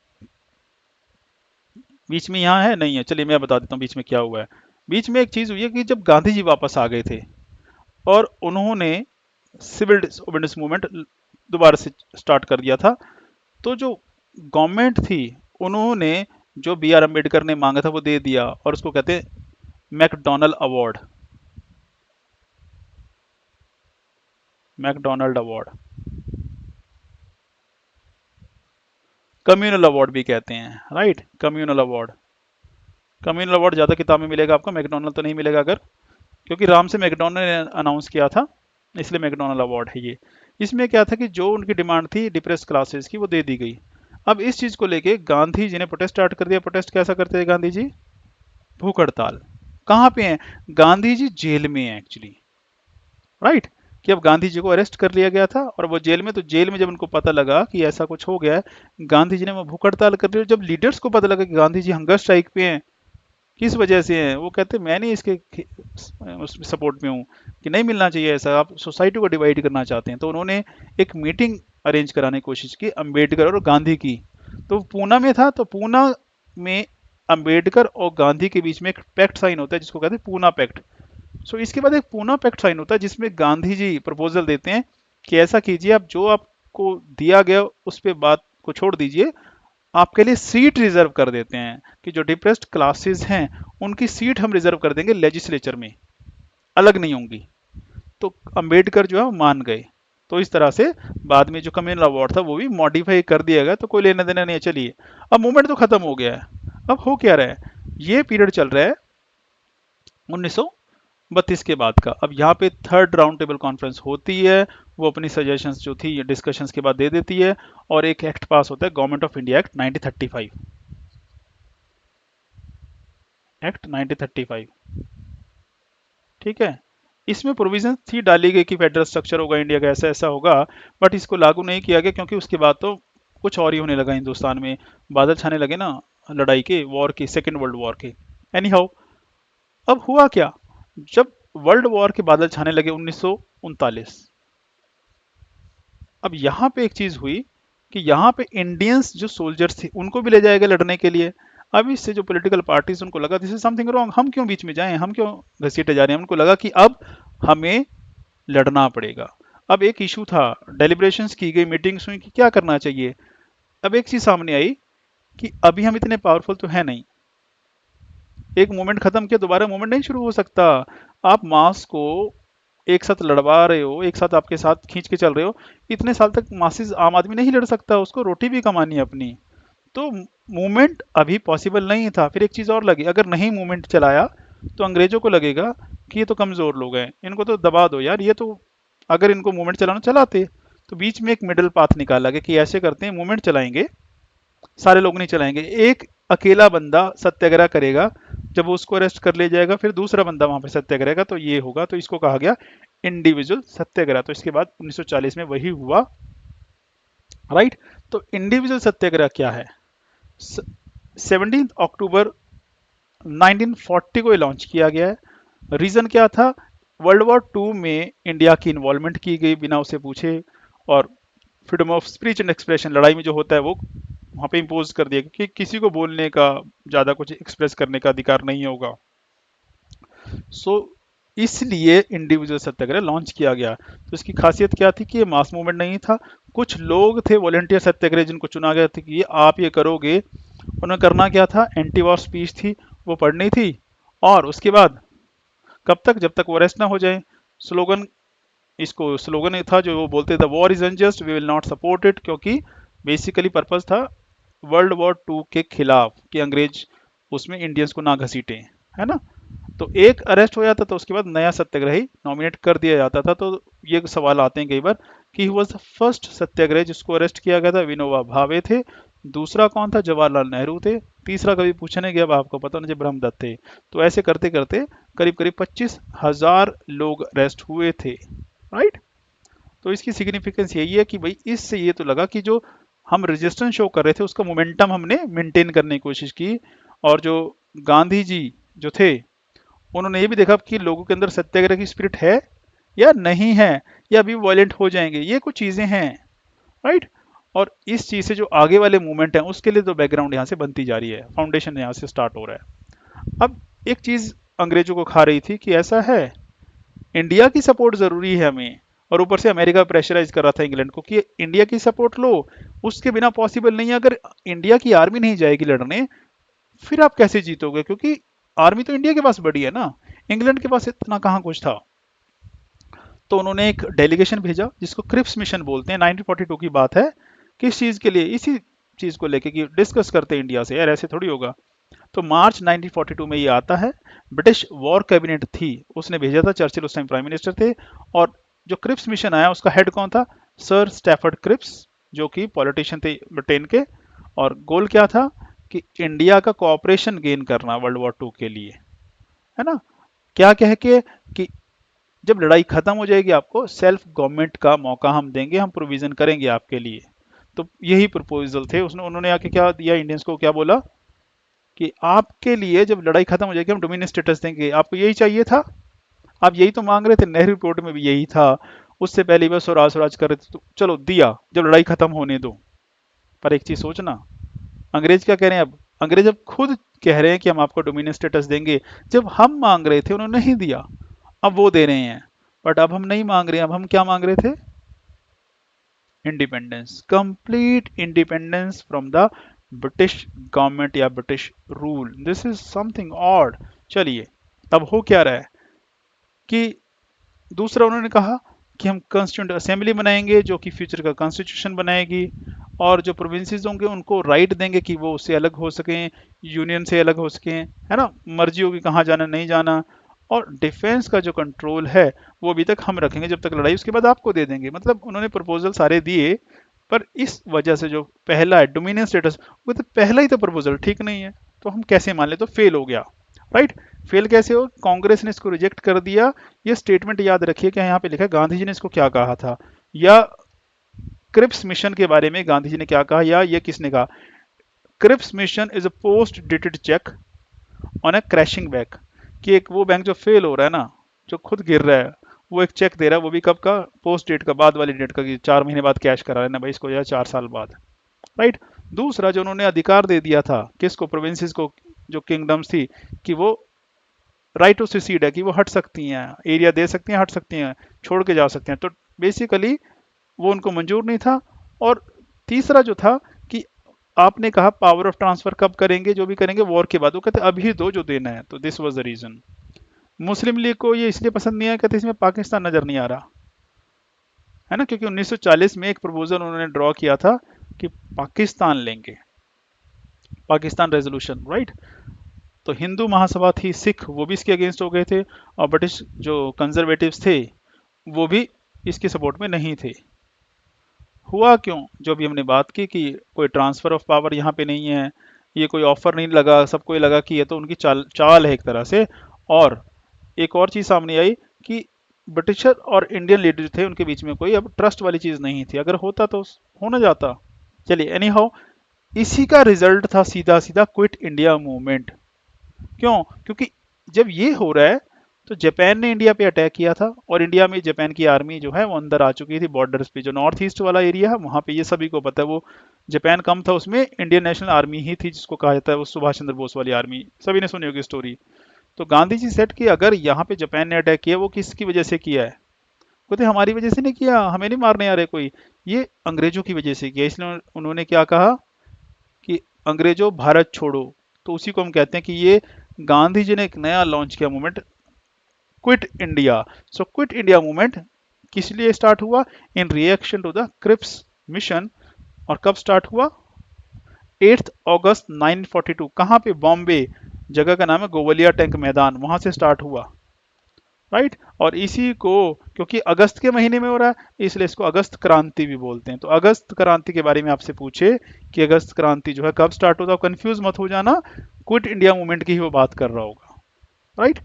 बीच में यहाँ है नहीं है, चलिए मैं बता देता हूँ बीच में क्या हुआ है। बीच में एक चीज हुई है कि जब गांधी जी वापस आ गए थे और उन्होंने सिविल डिसोबीडियंस मूवमेंट दोबारा से स्टार्ट कर दिया था, तो जो गवर्नमेंट थी उन्होंने जो बी आर अम्बेडकर ने मांगा था वो दे दिया, और उसको कहते हैं McDonald award, McDonald award, communal award भी कहते हैं, right, communal award. Communal award ज्यादा किताब में मिलेगा आपको, मैकडोनल्ड तो नहीं मिलेगा, अगर क्योंकि राम से मैकडोनल्ड ने अनाउंस किया था, इसलिए मैकडोनल्ड अवार्ड है ये। इसमें क्या था कि जो उनकी डिमांड थी डिप्रेस क्लासेस की वो दे दी गई। अब इस चीज को लेके गांधी जी ने प्रोटेस्ट स्टार्ट कर दिया। प्रोटेस्ट कैसा करते थे गांधी जी, भूख हड़ताल। कहाँ पे हैं, गांधी जी जेल में है एक्चुअली, राइट, कि अब गांधी जी को अरेस्ट कर लिया गया था और वो जेल में, तो जेल में जब उनको पता लगा कि ऐसा कुछ हो गया है, गांधी जी ने वो भूख हड़ताल कर ली। और जब लीडर्स को पता लगा कि गांधी जी हंगर स्ट्राइक पे हैं, किस वजह से हैं, वो कहते मैं नहीं इसके सपोर्ट में हूँ, कि नहीं मिलना चाहिए ऐसा, आप सोसाइटी को डिवाइड करना चाहते हैं। तो उन्होंने एक मीटिंग अरेंज कराने की कोशिश की अंबेडकर और गांधी की, तो पूना में था, तो पूना में अंबेडकर और गांधी के बीच में एक पैक्ट साइन होता है जिसको कहते हैं पूना पैक्ट। सो इसके बाद एक पूना पैक्ट साइन होता है जिसमें गांधी जी प्रपोजल देते हैं कि ऐसा कीजिए, आप जो आपको दिया गया उस पे बात को छोड़ दीजिए, आपके लिए सीट रिजर्व कर देते हैं, कि जो डिप्रेस्ड क्लासेस हैं उनकी सीट हम रिजर्व कर देंगे लेजिस्लेचर में, अलग नहीं होंगी। तो अंबेडकर जो है वो मान गए। तो इस तरह से बाद में जो कम्युनल अवार्ड था वो भी मॉडिफाई कर दिया गया, तो कोई लेना देना नहीं है। चलिए अब मूवमेंट तो खत्म हो गया है, अब हो क्या रहा है, ये पीरियड चल रहा है 1932 के बाद का। अब यहाँ पे थर्ड राउंड टेबल कॉन्फ्रेंस होती है, वो अपनी सजेशंस जो थी डिस्कशंस के बाद दे देती है, और एक एक्ट पास होता है, government of India act 1935, act 1935, ठीक है। इसमें प्रोविजन थी डाली गई कि फेडरल स्ट्रक्चर होगा इंडिया का, ऐसा ऐसा होगा, बट इसको लागू नहीं किया गया, क्योंकि उसके बाद तो कुछ और ही होने लगा हिंदुस्तान में, बादल छाने लगे ना, लड़ाई के, वॉर के, सेकेंड वर्ल्ड वॉर के। एनी हाउ, अब हुआ क्या, जब वर्ल्ड वॉर के बादल छाने लगे 1939, अब यहाँ पे एक चीज हुई कि यहाँ पे इंडियंस जो सोल्जर्स थे उनको भी ले जाएगा लड़ने के लिए। अब इससे जो पॉलिटिकल पार्टीज उनको लगा दिस इज समथिंग रॉन्ग, हम क्यों बीच में जाएं, हम क्यों घसीटे जा रहे हैं, उनको लगा कि अब हमें लड़ना पड़ेगा। अब एक इशू था, डेलिब्रेशंस की गई, मीटिंग्स हुई कि क्या करना चाहिए। अब एक चीज सामने आई कि अभी हम इतने पावरफुल तो है नहीं, एक मूवमेंट खत्म किया दोबारा मूवमेंट नहीं शुरू हो सकता। आप मास को एक साथ लड़वा रहे हो, एक साथ आपके साथ खींच के चल रहे हो, इतने साल तक मासिस आम आदमी नहीं लड़ सकता, उसको रोटी भी कमानी है अपनी। तो मूवमेंट अभी पॉसिबल नहीं था। फिर एक चीज और लगी, अगर नहीं मूवमेंट चलाया तो अंग्रेजों को लगेगा कि ये तो कमजोर लोग हैं, इनको तो दबा दो यार, ये तो अगर इनको मूवमेंट चलाना चलाते। तो बीच में एक मिडिल पाथ निकाला गया कि ऐसे करते हैं, मूवमेंट चलाएंगे सारे लोग नहीं चलाएंगे, एक अकेला बंदा सत्याग्रह करेगा, जब उसको अरेस्ट कर लिया जाएगा फिर दूसरा बंदा वहां पे सत्याग्रह करेगा, तो ये होगा, तो इसको कहा गया इंडिविजुअल सत्याग्रह। तो इसके बाद 1940 में वही हुआ, राइट। तो इंडिविजुअल सत्याग्रह क्या है? 17 अक्टूबर 1940 को लॉन्च किया गया है। रीजन क्या था? वर्ल्ड वॉर टू में इंडिया की इन्वॉल्वमेंट की गई बिना उसे पूछे, और freedom of speech and expression, लड़ाई में जो होता है वो वहां पे इम्पोज कर दिया कि किसी को बोलने का, ज्यादा कुछ एक्सप्रेस करने का अधिकार नहीं होगा। सो इसलिए इंडिविजुअल सत्याग्रह लॉन्च किया गया। तो इसकी खासियत क्या थी कि ये मास मूवमेंट नहीं था, कुछ लोग थे वॉलेंटियर सत्याग्रह जिनको चुना गया था कि ये आप ये करोगे। उन्हें करना क्या था? एंटी वॉर स्पीच थी, वो पढ़नी थी, और उसके बाद कब तक? जब तक वो अरेस्ट ना हो जाए। स्लोगन, इसको स्लोगन था जो वो बोलते थे, war is unjust we will not support it, क्योंकि बेसिकली पर्पस था वर्ल्ड वॉर टू के खिलाफ कि अंग्रेज उसमें इंडियंस को ना घसीटे, है ना। तो एक अरेस्ट हो जाता तो उसके बाद नया सत्याग्रही नॉमिनेट कर दिया जाता था। तो ये सवाल आते हैं कई बार कि वॉज द फर्स्ट सत्याग्रह जिसको अरेस्ट किया गया था, विनोबा भावे थे। दूसरा कौन था? जवाहरलाल नेहरू थे। तीसरा कभी पूछने गया, आपको पता नहीं, ब्रह्मदत्त थे। तो ऐसे करते करते करीब करीब 25,000 लोग अरेस्ट हुए थे, राइट। तो इसकी सिग्निफिकेंस यही है कि भाई इससे ये तो लगा कि जो हम रेजिस्टेंस शो कर रहे थे उसका मोमेंटम हमने मेंटेन करने की कोशिश की, और जो गांधी जी जो थे उन्होंने ये भी देखा कि लोगों के अंदर सत्याग्रह की स्पिरिट है या नहीं है, या अभी वायलेंट हो जाएंगे, ये कुछ चीजें हैं, राइट। और इस चीज से जो आगे वाले मूवमेंट हैं उसके लिए तो बैकग्राउंड यहाँ से बनती जा रही है, फाउंडेशन यहाँ से स्टार्ट हो रहा है। अब एक चीज अंग्रेजों को खा रही थी कि ऐसा है, इंडिया की सपोर्ट जरूरी है हमें, और ऊपर से अमेरिका प्रेशराइज कर रहा था इंग्लैंड को कि इंडिया की सपोर्ट लो, उसके बिना पॉसिबल नहीं है। अगर इंडिया की आर्मी नहीं जाएगी लड़ने, फिर आप कैसे जीतोगे? क्योंकि आर्मी तो इंडिया के पास बड़ी है ना, इंग्लैंड के पास इतना कहाँ कुछ था। तो उन्होंने एक डेलीगेशन भेजा जिसको क्रिप्स मिशन बोलते हैं, 1942 की बात है। किस चीज के लिए? इसी चीज को लेके कि डिस्कस करते इंडिया से, यार ऐसे थोड़ी होगा। तो मार्च 1942 में ये आता है, ब्रिटिश वॉर कैबिनेट थी उसने भेजा था, चर्चिल उस टाइम प्राइम मिनिस्टर थे। और जो क्रिप्स मिशन आया उसका हेड कौन था? सर स्टैफर्ड क्रिप्स, जो कि पॉलिटिशियन थे ब्रिटेन के। और गोल क्या था? कि इंडिया का कोऑपरेशन गेन करना वर्ल्ड वॉर टू के लिए, है ना। क्या कह के कि जब लड़ाई खत्म हो जाएगी आपको सेल्फ गवर्नमेंट का मौका हम देंगे, हम प्रोविजन करेंगे आपके लिए। तो यही प्रपोजल थे। उसने उन्होंने आके क्या दिया इंडियंस को? क्या बोला कि आपके लिए जब लड़ाई खत्म हो जाएगी हम डोमिनियन स्टेटस देंगे। आपको यही चाहिए था, आप यही तो मांग रहे थे, नेहरू रिपोर्ट में भी यही था। उससे पहले बस स्वराज स्वराज कर रहे थे, तो चलो दिया, जब लड़ाई खत्म होने दो। पर एक चीज सोचना, अंग्रेज क्या कह रहे हैं अब? अंग्रेज अब खुद कह रहे हैं कि हम आपको डोमिनियन स्टेटस देंगे। जब हम मांग रहे थे उन्होंने नहीं दिया, अब वो दे रहे हैं। बट अब हम नहीं मांग रहे हैं, अब हम क्या मांग रहे थे? Independence, complete independence from the British government या British rule. This is something odd. चलिए, अब हो क्या रहा है कि दूसरा उन्होंने कहा कि हम कॉन्स्टिट्यूंट असेंबली बनाएंगे जो कि फ्यूचर का कॉन्स्टिट्यूशन बनाएगी, और जो प्रोविंसेस होंगे उनको राइट देंगे कि वो उससे अलग हो सकें, यूनियन से अलग हो सकें, है ना, मर्जी होगी कहाँ जाना नहीं जाना। और डिफेंस का जो कंट्रोल है वो अभी तक हम रखेंगे जब तक लड़ाई, उसके बाद आपको दे देंगे। मतलब उन्होंने प्रपोजल सारे दिए, पर इस वजह से जो पहला है डोमिनियन स्टेटस, वो तो पहला ही तो प्रपोजल ठीक नहीं है, तो हम कैसे मान ले? तो फेल हो गया, राइट। फेल कैसे हो? कांग्रेस ने इसको रिजेक्ट कर दिया। ये स्टेटमेंट याद रखिए क्या यहाँ पे लिखा है, गांधी जी ने इसको क्या कहा था, या क्रिप्स मिशन के बारे में गांधी जी ने क्या कहा, या ये किसने कहा? Cripps mission is a post dated cheque on a crashing bank, कि एक वो बैंक जो फेल हो रहा है ना, जो खुद गिर रहा है, वो एक चेक दे रहा है, वो भी कब का? पोस्ट डेट का, बाद वाली डेट का, कि 4 महीने बाद कैश करा लेना भाई इसको, या 4 साल बाद, राइट। दूसरा जो उन्होंने अधिकार दे दिया था किसको? प्रोविंसेस को, जो किंगडम्स थी, कि वो राइट टू सिसीड है, कि वो हट सकती हैं, एरिया दे सकती हैं, हट सकती हैं, छोड़ के जा सकते हैं। तो बेसिकली वो उनको मंजूर नहीं था। और तीसरा जो था कि आपने कहा पावर ऑफ ट्रांसफर कब करेंगे, जो भी करेंगे वॉर के बाद, वो कहते अभी दो जो देना है। तो this was the reason. Muslim League को ये इसलिए पसंद नहीं आया, कहते इसमें पाकिस्तान नजर नहीं आ रहा, है ना, क्योंकि 1940 में एक प्रपोजल उन्होंने ड्रॉ किया था कि पाकिस्तान लेंगे, पाकिस्तान रेजोल्यूशन, राइट। तो हिंदू महासभा थी, सिख, वो भी इसके अगेंस्ट हो गए थे, और ब्रिटिश जो कंजर्वेटिव्स थे वो भी इसकी सपोर्ट में नहीं थे, हुआ क्यों? जो भी हमने बात की कि कोई ट्रांसफर ऑफ पावर यहाँ पे नहीं है, ये कोई ऑफर नहीं लगा, सबको ये लगा कि ये तो उनकी चाल चाल है एक तरह से। और एक और चीज सामने आई कि ब्रिटिशर और इंडियन लीडर थे, उनके बीच में कोई अब ट्रस्ट वाली चीज नहीं थी, अगर होता तो हो ना जाता। चलिए एनी हाउ, इसी का रिजल्ट था सीधा सीधा क्विट इंडिया मूवमेंट। क्यों? क्योंकि जब ये हो रहा है तो जापान ने इंडिया पे अटैक किया था, और इंडिया में जापान की आर्मी जो है वो अंदर आ चुकी थी बॉर्डर्स पे, जो नॉर्थ ईस्ट वाला एरिया है वहां पे, ये सभी को पता है। वो जापान कम था, उसमें इंडियन नेशनल आर्मी ही थी, जिसको कहा जाता है वो सुभाष चंद्र बोस वाली आर्मी, सभी ने सुनी होगी स्टोरी। तो गांधी जी सेट कि अगर यहाँ पे जापान ने अटैक किया, वो किसकी वजह से किया है? कहते हमारी वजह से नहीं किया, हमें नहीं मारने आ रहे कोई, ये अंग्रेजों की वजह से किया। इसलिए उन्होंने क्या कहा कि अंग्रेजों भारत छोड़ो। तो उसी को हम कहते हैं कि ये गांधी जी ने एक नया लॉन्च किया movement, quit India. So quit India movement किस लिए स्टार्ट हुआ? In reaction to the Cripps mission. और कब स्टार्ट हुआ? 8 अगस्त 1942। कहाँ पे? बॉम्बे। जगह का नाम है गोवलिया टैंक मैदान, वहां से स्टार्ट हुआ। राइट। और इसी को, क्योंकि अगस्त के महीने में हो रहा है, इसलिए इसको अगस्त क्रांति भी बोलते हैं। तो अगस्त क्रांति के बारे में आपसे पूछे कि अगस्त क्रांति जो है कब स्टार्ट होता है, कंफ्यूज मत हो जाना, क्विट इंडिया मूवमेंट की ही वो बात कर रहा होगा। राइट।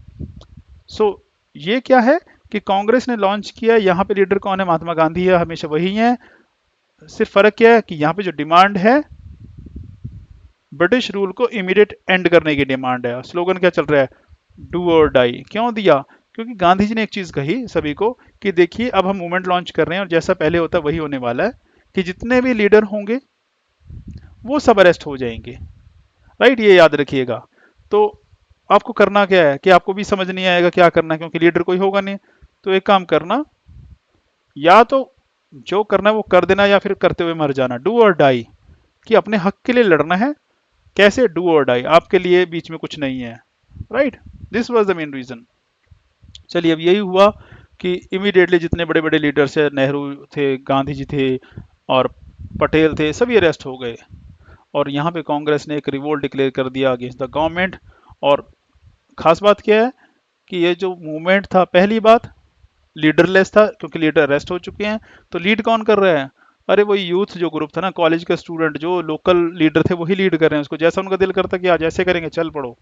सो ये क्या है कि कांग्रेस ने लॉन्च किया, यहाँ पे लीडर कौन है? महात्मा गांधी है, हमेशा वही है। सिर्फ फर्क क्या है कि यहाँ पे जो डिमांड है, ब्रिटिश रूल को इमीडिएट एंड करने की डिमांड है। स्लोगन क्या चल रहा है? डू और डाई। क्यों दिया? क्योंकि गांधी जी ने एक चीज कही सभी को कि देखिए अब हम मूवमेंट लॉन्च कर रहे हैं, और जैसा पहले होता है वही होने वाला है, कि जितने भी लीडर होंगे वो सब अरेस्ट हो जाएंगे। राइट, ये याद रखिएगा। तो आपको करना क्या है कि आपको भी समझ नहीं आएगा क्या करना है, क्योंकि लीडर कोई होगा नहीं। तो एक काम करना, या तो जो करना है वो कर देना, या फिर करते हुए मर जाना। डू और डाई, कि अपने हक के लिए लड़ना है। कैसे? डू और डाई, आपके लिए बीच में कुछ नहीं है। Right, this was the main reason. चलिए अब यही हुआ कि इमीडिएटली जितने बड़े बड़े लीडर्स है, नेहरू थे, गांधी जी थे, और पटेल थे, सभी अरेस्ट हो गए। और यहाँ पे कांग्रेस ने एक रिवोल्ट डिक्लेयर कर दिया अगेंस्ट द गवर्नमेंट। और खास बात क्या है कि ये जो मूवमेंट था, पहली बात लीडरलेस था, क्योंकि लीडर अरेस्ट हो चुके हैं। तो लीड कौन कर रहा है? अरे वही यूथ जो ग्रुप था ना, कॉलेज के स्टूडेंट, जो लोकल लीडर थे वही लीड कर रहे हैं उसको, जैसा उनका दिल करता कि आज ऐसे करेंगे, चल पड़ो।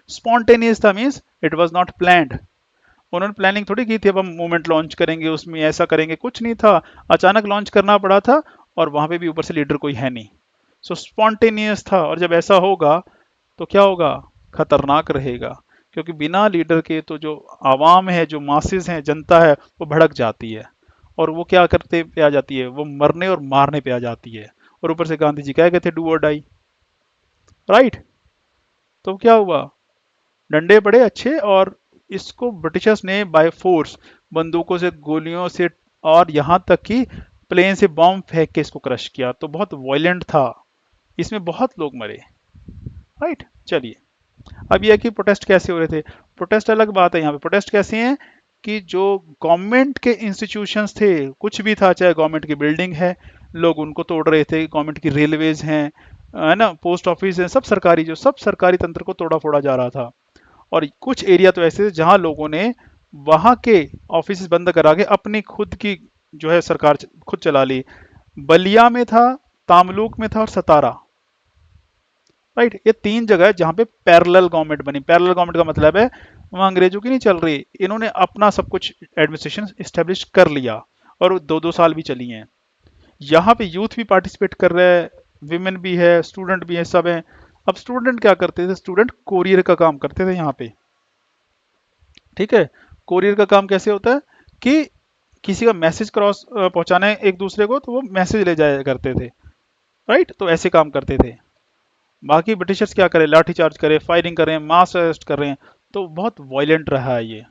स्पॉन्टेनियस था, means it was not planned. उन्होंने प्लानिंग थोड़ी की थी अब हम मूवमेंट लॉन्च करेंगे, उसमें ऐसा करेंगे, कुछ नहीं था। अचानक लॉन्च करना पड़ा था, और वहां पे भी ऊपर से लीडर कोई है नहीं। सो स्पॉन्टेनियस था, और जब ऐसा होगा तो क्या होगा? खतरनाक रहेगा। क्योंकि बिना लीडर के तो जो आवाम है, जो मासेस हैं, जनता है, वो भड़क जाती है। और वो क्या करते पे आ जाती है? वो मरने और मारने पे आ जाती है। और ऊपर से गांधी जी कह गए थे डू और डाई। राइट। तो क्या हुआ? डंडे पड़े अच्छे, और इसको ब्रिटिशर्स ने बाय फोर्स, बंदूकों से, गोलियों से, और यहाँ तक कि प्लेन से बॉम्ब फेंक के इसको क्रश किया। तो बहुत वायलेंट था, इसमें बहुत लोग मरे। राइट। चलिए, अब यह है कि प्रोटेस्ट कैसे हो रहे थे। प्रोटेस्ट अलग बात है। यहाँ पे प्रोटेस्ट कैसे हैं कि जो गवर्नमेंट के इंस्टीट्यूशंस थे, कुछ भी था, चाहे गवर्नमेंट की बिल्डिंग है, लोग उनको तोड़ रहे थे, गवर्नमेंट की रेलवेज हैं, है ना, पोस्ट ऑफिस है, सब सरकारी, जो सब सरकारी तंत्र को तोड़ा फोड़ा जा रहा था। और कुछ एरिया तो ऐसे थे जहां लोगों ने वहां के ऑफिस बंद करा के अपनी खुद की जो है सरकार खुद चला ली। बलिया में था, तामलुक में था, और सतारा। राइट, ये तीन जगह है जहां पे पैरेलल गवर्नमेंट बनी। पैरेलल गवर्नमेंट का मतलब है वहां अंग्रेजों की नहीं चल रही, इन्होंने अपना सब कुछ एडमिनिस्ट्रेशन स्टेब्लिश कर लिया, और दो दो साल भी चली हैं। यहाँ पे यूथ भी पार्टिसिपेट कर रहा है, विमेन भी है, स्टूडेंट भी है, सब है। अब स्टूडेंट क्या करते थे? स्टूडेंट कोरियर का काम करते थे यहाँ पे। ठीक है। कोरियर का काम कैसे होता है कि किसी का मैसेज क्रॉस पहुंचाना है एक दूसरे को, तो वो मैसेज ले जाया करते थे। राइट, तो ऐसे काम करते थे। बाकी ब्रिटिशर्स क्या करें? लाठीचार्ज करें, फायरिंग करें, मास अरेस्ट कर रहे हैं। तो बहुत वायलेंट रहा है ये।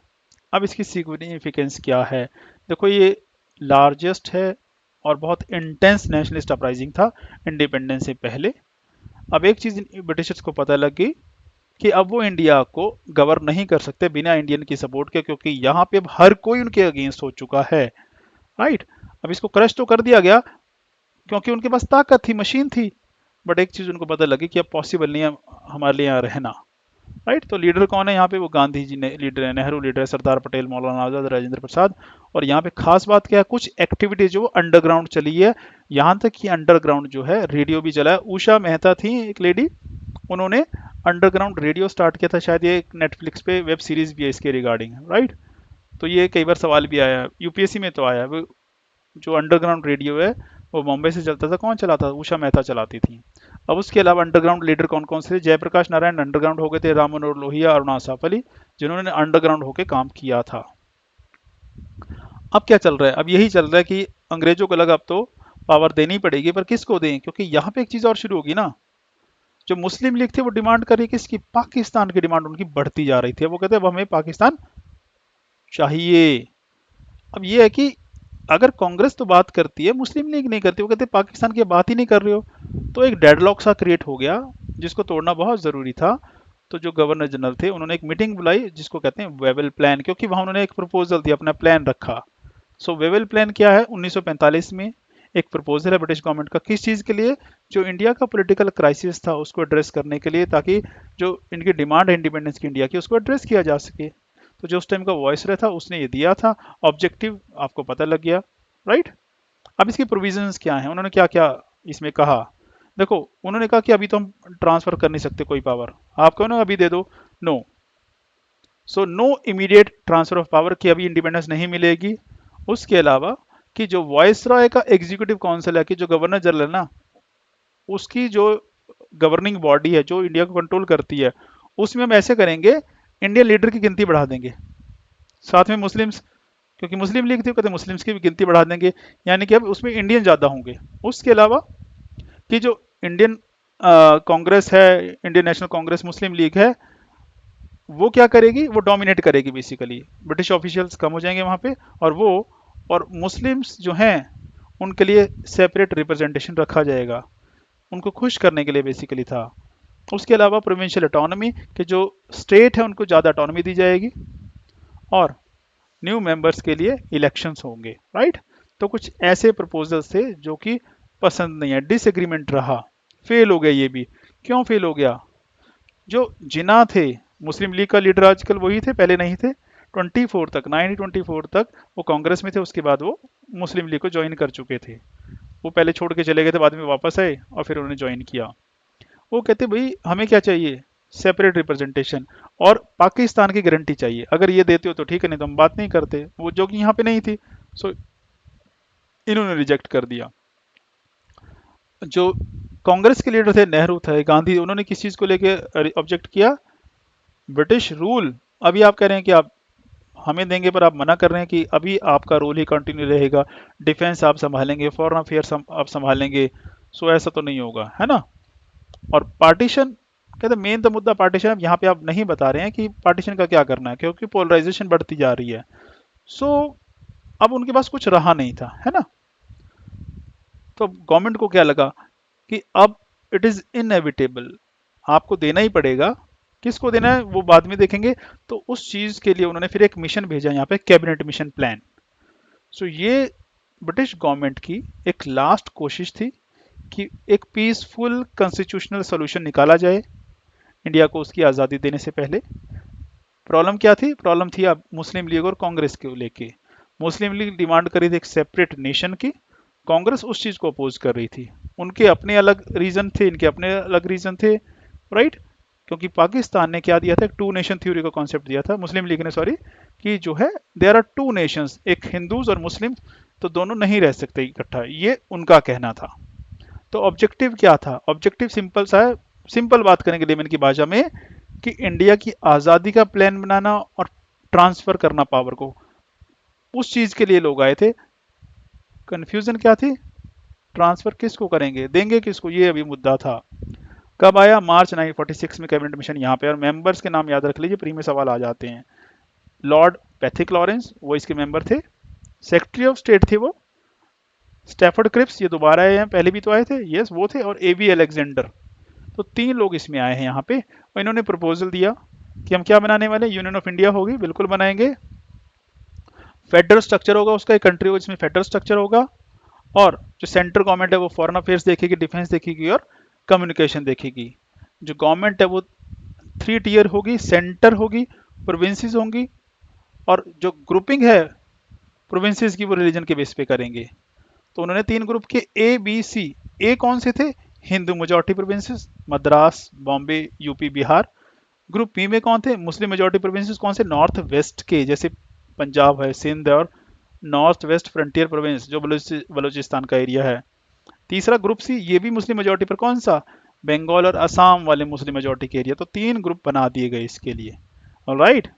अब इसकी सिग्निफिकेंस क्या है? देखो, ये लार्जेस्ट है और बहुत इंटेंस नेशनलिस्ट अपराइजिंग था इंडिपेंडेंस से पहले। अब एक चीज ब्रिटिशर्स को पता लग गई कि अब वो इंडिया को गवर्न नहीं कर सकते बिना इंडियन की सपोर्ट के, क्योंकि यहाँ पे अब हर कोई उनके अगेंस्ट हो चुका है। राइट। अब इसको क्रश तो कर दिया गया, क्योंकि उनके पास ताकत थी, मशीन थी। बट एक चीज उनको पता लगी कि अब पॉसिबल नहीं है हमारे लिए यहाँ रहना। राइट। तो लीडर कौन है यहाँ पे? वो गांधी जी ने लीडर है, नेहरू लीडर है, सरदार पटेल, मौलाना आजाद, राजेंद्र प्रसाद। और यहाँ पे खास बात क्या है, कुछ एक्टिविटीज जो अंडरग्राउंड चली है, यहाँ तक कि अंडरग्राउंड जो है रेडियो भी चला है। उषा मेहता थी एक लेडी, उन्होंने अंडरग्राउंड रेडियो स्टार्ट किया था, शायद ये नेटफ्लिक्स पे वेब सीरीज भी है इसके रिगार्डिंग, राइट। तो ये कई बार सवाल भी आया है, यूपीएससी में तो आया है। वो जो अंडरग्राउंड रेडियो है वो मुंबई से चलता था, कौन चलाता था? उषा मेहता चलाती थी। अब उसके अलावा अंडरग्राउंड लीडर कौन कौन से थे? जयप्रकाश नारायण अंडरग्राउंड हो गए थे, राम मनोहर लोहिया, अरुणा आसाफ अली, जिन्होंने अंडरग्राउंड होकर काम किया था। अब क्या चल रहा है? अब यही चल रहा है कि अंग्रेजों को लगा अब तो पावर देनी पड़ेगी, पर किसको दें? क्योंकि यहाँ पे एक चीज और शुरू होगी ना, जो मुस्लिम लीग थे वो डिमांड कर रही किसकी? पाकिस्तान की डिमांड उनकी बढ़ती जा रही थी। वो कहते हैं अब हमें पाकिस्तान चाहिए। अब ये है कि अगर कांग्रेस तो बात करती है, मुस्लिम लीग नहीं करती, वो कहते पाकिस्तान की बात ही नहीं कर रहे हो। तो एक डेडलॉक सा क्रिएट हो गया जिसको तोड़ना बहुत जरूरी था। तो जो गवर्नर जनरल थे उन्होंने एक मीटिंग बुलाई जिसको कहते हैं वेवल प्लान, क्योंकि वहां उन्होंने एक प्रपोजल दिया, अपना प्लान रखा। सो वेवल प्लान क्या है? 1945 में एक प्रपोजल है ब्रिटिश गवर्नमेंट का, किस चीज़ के लिए? जो इंडिया का पॉलिटिकल क्राइसिस था उसको एड्रेस करने के लिए, ताकि जो इनकी डिमांड है इंडिपेंडेंस की इंडिया की उसको एड्रेस किया जा सके। तो जो उस टाइम का वॉइस रहा था उसने ये दिया था। ऑब्जेक्टिव आपको पता लग गया, राइट। अब इसकी प्रोविजंस क्या है, उन्होंने क्या क्या इसमें कहा? देखो, उन्होंने कहा कि अभी तो हम ट्रांसफर कर नहीं सकते कोई पावर, आप कहो ना अभी दे दो, no. So no immediate transfer of power, की अभी इंडिपेंडेंस नहीं मिलेगी। उसके अलावा कि जो वॉइस रॉय का एग्जीक्यूटिव काउंसिल है, कि जो गवर्नर जनरल है ना, उसकी जो गवर्निंग बॉडी है जो इंडिया को कंट्रोल करती है, उसमें हम ऐसे करेंगे, इंडियन लीडर की गिनती बढ़ा देंगे, साथ में मुस्लिम्स, क्योंकि मुस्लिम लीग थी, कहते मुस्लिम्स की भी गिनती बढ़ा देंगे, यानी कि अब उसमें इंडियन ज़्यादा होंगे। उसके अलावा कि जो इंडियन कांग्रेस है, इंडियन नेशनल कांग्रेस मुस्लिम लीग है, वो क्या करेगी? वो डोमिनेट करेगी बेसिकली, ब्रिटिश ऑफिशियल्स कम हो जाएंगे वहाँ पे, और वो और मुस्लिम्स जो हैं उनके लिए सेपरेट रिप्रेजेंटेशन रखा जाएगा, उनको खुश करने के लिए बेसिकली था। उसके अलावा प्रोविंशियल ऑटोनॉमी, कि जो स्टेट है उनको ज़्यादा ऑटोनॉमी दी जाएगी, और न्यू मेंबर्स के लिए इलेक्शंस होंगे, राइट। तो कुछ ऐसे प्रपोजल्स थे जो कि पसंद नहीं है, डिसएग्रीमेंट रहा, फेल हो गया। ये भी क्यों फेल हो गया? जो जिना थे मुस्लिम लीग का लीडर आजकल वही थे, पहले नहीं थे। 24 तक 1924 तक वो कांग्रेस में थे, उसके बाद वो मुस्लिम लीग को ज्वाइन कर चुके थे। वो पहले छोड़ के चले गए थे, बाद में वापस आए और फिर उन्होंने ज्वाइन किया। वो कहते भाई हमें क्या चाहिए? सेपरेट रिप्रेजेंटेशन और पाकिस्तान की गारंटी चाहिए। अगर ये देते हो तो ठीक है, नहीं तो हम बात नहीं करते। वो जो कि यहाँ पे नहीं थी, सो इन्होंने रिजेक्ट कर दिया। जो कांग्रेस के लीडर थे, नेहरू थे, गांधी, उन्होंने किस चीज़ को लेके ऑब्जेक्ट किया? British rule. अभी आप कह रहे हैं कि आप हमें देंगे, पर आप मना कर रहे हैं कि अभी आपका रोल ही कंटिन्यू रहेगा, डिफेंस आप संभालेंगे, फॉरेन अफेयर्स आप संभालेंगे। सो ऐसा तो नहीं होगा, है ना। और पार्टीशन, कहते मेन तो मुद्दा पार्टीशन है। यहाँ पे आप नहीं बता रहे हैं कि पार्टीशन का क्या करना है, क्योंकि पोलराइजेशन बढ़ती जा रही है। सो अब उनके पास कुछ रहा नहीं था, है ना। तो गवर्नमेंट को क्या लगा कि अब इट इज इनएविटेबल, आपको देना ही पड़ेगा। किसको देना है वो बाद में देखेंगे। तो उस चीज के लिए उन्होंने फिर एक मिशन भेजा, यहाँ पे कैबिनेट मिशन प्लान। सो ये ब्रिटिश गवर्नमेंट की एक लास्ट कोशिश थी कि एक पीसफुल कॉन्स्टिट्यूशनल सोल्यूशन निकाला जाए इंडिया को उसकी आज़ादी देने से पहले। प्रॉब्लम क्या थी? प्रॉब्लम थी अब मुस्लिम लीग और कांग्रेस को लेके। मुस्लिम लीग डिमांड करी थी एक सेपरेट नेशन की, कांग्रेस उस चीज़ को अपोज कर रही थी। उनके अपने अलग रीजन थे, इनके अपने अलग रीजन थे, राइट। क्योंकि पाकिस्तान ने क्या दिया था? एक टू नेशन थ्योरी का कॉन्सेप्ट दिया था, मुस्लिम लीग ने, सॉरी, कि जो है देयर आर टू नेशंस, एक हिंदूज और मुस्लिम, तो दोनों नहीं रह सकते इकट्ठा, ये उनका कहना था। तो ऑब्जेक्टिव क्या था? ऑब्जेक्टिव सिंपल सा है, सिंपल बात करेंगे लेमन की भाषा में, कि इंडिया की आज़ादी का प्लान बनाना और ट्रांसफर करना पावर को, उस चीज़ के लिए लोग आए थे। कन्फ्यूजन क्या थी? ट्रांसफर किसको करेंगे, देंगे किसको, ये अभी मुद्दा था। कब आया? मार्च 1946 में कैबिनेट मिशन यहाँ पे। और मेंबर्स के नाम याद रख लीजिए, प्री में सवाल आ जाते हैं। लॉर्ड पैथिक लॉरेंस, वो इसके मेंबर थे। सेक्रेटरी ऑफ स्टेट थे वो स्टैफर्ड क्रिप्स, ये दोबारा आए हैं, पहले भी तो आए थे, यस वो थे। और एवी अलेक्जेंडर। तो 3 लोग इसमें आए हैं यहाँ पे, और इन्होंने प्रपोजल दिया कि हम क्या बनाने वाले? यूनियन ऑफ इंडिया होगी, बिल्कुल बनाएंगे। फेडरल स्ट्रक्चर होगा उसका, एक कंट्री होगा जिसमें फेडरल स्ट्रक्चर होगा, और जो सेंट्रल गवर्नमेंट है वो फॉरेन अफेयर्स देखेगी, डिफेंस देखेगी और कम्युनिकेशन देखेगी। जो गवर्नमेंट है वो थ्री टीयर होगी, सेंटर होगी, प्रोविंसेस होंगी, और जो ग्रुपिंग है प्रोविंसेस की वो रिलीजन के बेस पे करेंगे। तो उन्होंने तीन ग्रुप के ए बी सी। ए कौन से थे? Hindu majority provinces, Madras, Bombay, UP, Bihar. Group B में कौन थे? Muslim majority provinces. कौन से? नॉर्थ वेस्ट के, जैसे पंजाब है, सिंध है, और नॉर्थ वेस्ट फ्रंटियर प्रोविंस जो बलूचिस्तान का एरिया है। तीसरा ग्रुप सी, ये भी मुस्लिम मेजॉरिटी पर, कौन सा? बंगाल और असम वाले मुस्लिम मेजॉरिटी के एरिया। तो तीन ग्रुप बना दिए गए इसके लिए। ऑलराइट।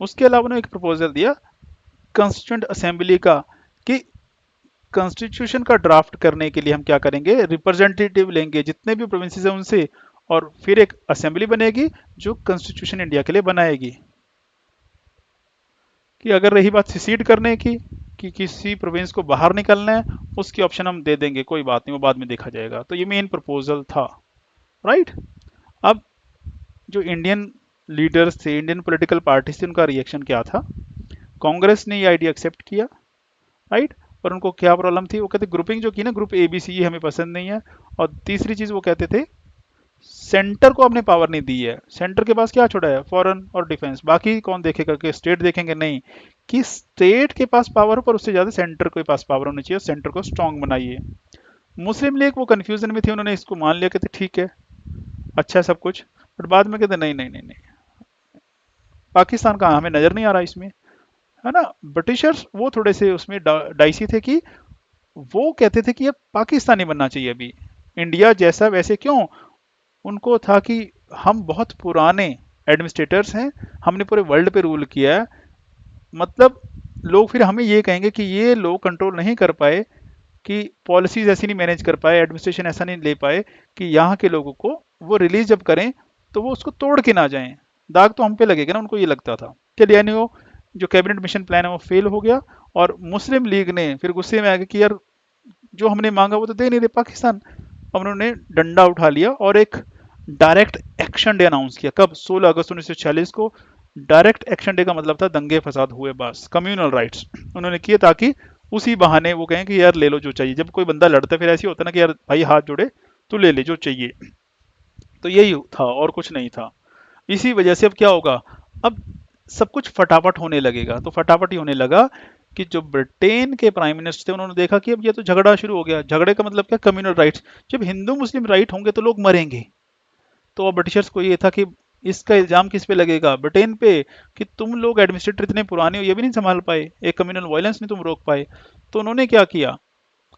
उसके अलावा उन्होंने एक प्रपोजल दिया कॉन्स्टिट्यूंट असेंबली का, कि कॉन्स्टिट्यूशन का ड्राफ्ट करने के लिए हम क्या करेंगे, रिप्रेजेंटेटिव लेंगे जितने भी प्रोविंसेस हैं उनसे, और फिर एक असेंबली बनेगी जो कॉन्स्टिट्यूशन इंडिया के लिए बनाएगी। कि अगर रही बात सिसीड करने की, कि किसी प्रोविंस को बाहर निकलना है, उसकी ऑप्शन हम दे देंगे, कोई बात नहीं, वो बाद में देखा जाएगा। तो ये मेन प्रपोजल था। राइट। अब जो इंडियन लीडर्स थे, इंडियन पॉलिटिकल पार्टी थे, उनका रिएक्शन क्या था? कांग्रेस ने ये आइडिया एक्सेप्ट किया। राइट। पर उनको क्या प्रॉब्लम थी? वो कहते ग्रुपिंग जो की ना, ग्रुप ए बी सी, ये हमें पसंद नहीं है। और तीसरी चीज वो कहते थे, सेंटर को आपने पावर नहीं दी है। सेंटर के पास क्या छोड़ा है? फॉरेन और डिफेंस। बाकी कौन देखेगा? कि स्टेट देखेंगे? नहीं, कि स्टेट के पास पावर हो पर उससे ज्यादा सेंटर के पास पावर होनी चाहिए। सेंटर को स्ट्रांग बनाइए। मुस्लिम लीग वो कंफ्यूजन में थी, उन्होंने इसको मान लिया, कहते ठीक है, अच्छा है सब कुछ। बट बाद में कहते नहीं नहीं नहीं नहीं, पाकिस्तान कहाँ, हमें नजर नहीं आ रहा इसमें, है ना। ब्रिटिशर्स वो थोड़े से उसमें डाइसी थे, कि वो कहते थे कि अब पाकिस्तानी बनना चाहिए अभी, इंडिया जैसा वैसे क्यों। उनको था कि हम बहुत पुराने एडमिनिस्ट्रेटर्स हैं, हमने पूरे वर्ल्ड पे रूल किया है, मतलब लोग फिर हमें ये कहेंगे कि ये लोग कंट्रोल नहीं कर पाए, कि पॉलिसीज ऐसी नहीं मैनेज कर पाए, एडमिनिस्ट्रेशन ऐसा नहीं ले पाए कि यहाँ के लोगों को वो रिलीज जब करें तो वो उसको तोड़ के ना जाएं, दाग तो हम पे लगेगा ना, उनको ये लगता था। चलिए यानी वो जो कैबिनेट मिशन प्लान है वो फेल हो गया, और मुस्लिम लीग ने फिर गुस्से में आ गया कि यार जो हमने मांगा वो तो दे नहीं रहे पाकिस्तान। अब उन्होंने डंडा उठा लिया और एक डायरेक्ट एक्शन डे अनाउंस किया। कब? 16 अगस्त 1946 को। डायरेक्ट एक्शन डे का मतलब था दंगे फसाद हुए बस, कम्युनल राइट्स उन्होंने किए, ताकि उसी बहाने वो कहें कि यार ले लो जो चाहिए। जब कोई बंदा लड़ता है फिर ऐसे होता है ना कि यार भाई हाथ जोड़े तो ले ले जो चाहिए। तो यही था और कुछ नहीं था। इसी वजह से अब क्या होगा, अब सब कुछ फटाफट होने लगेगा। तो फटाफट ही होने लगा कि जो ब्रिटेन के प्राइम मिनिस्टर थे उन्होंने देखा कि अब ये तो झगड़ा शुरू हो गया। झगड़े का मतलब क्या? Communal riots. जब हिंदू मुस्लिम राइट होंगे तो लोग मरेंगे। तो अब ब्रिटिशर्स को ये था कि इसका इल्जाम किस पे लगेगा? ब्रिटेन पे, कि तुम लोग एडमिनिस्ट्रेटर इतने पुराने हो, ये भी नहीं संभाल पाए, एक कम्युनल वायलेंस नहीं तुम रोक पाए। तो उन्होंने क्या किया,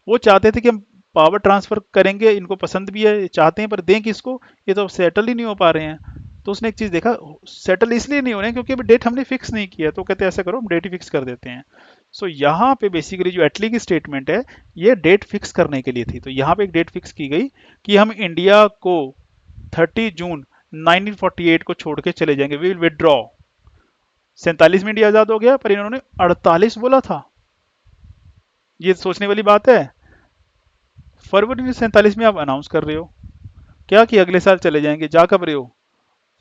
वो चाहते थे कि हम पावर ट्रांसफर करेंगे, इनको पसंद भी है, चाहते हैं, पर दें किसको? ये तो सेटल ही नहीं हो पा रहे हैं। तो उसने एक चीज देखा, सेटल इसलिए नहीं हो रहे हैं क्योंकि अभी डेट हमने फिक्स नहीं किया। तो कहते हैं ऐसा करो हम डेट ही फिक्स कर देते हैं। सो यहाँ पे बेसिकली जो एटली की स्टेटमेंट है, ये डेट फिक्स करने के लिए थी। तो यहाँ पे एक डेट फिक्स की गई कि हम इंडिया को 30 जून 1948 को छोड़ के चले जाएंगे, वी विल विदड्रॉ। 47 में इंडिया आजाद हो गया, पर इन्होंने 48 बोला था। ये सोचने वाली बात है। फरवरी 1947 में आप अनाउंस कर रहे हो क्या कि अगले साल चले जाएंगे, जा कब रहे हो?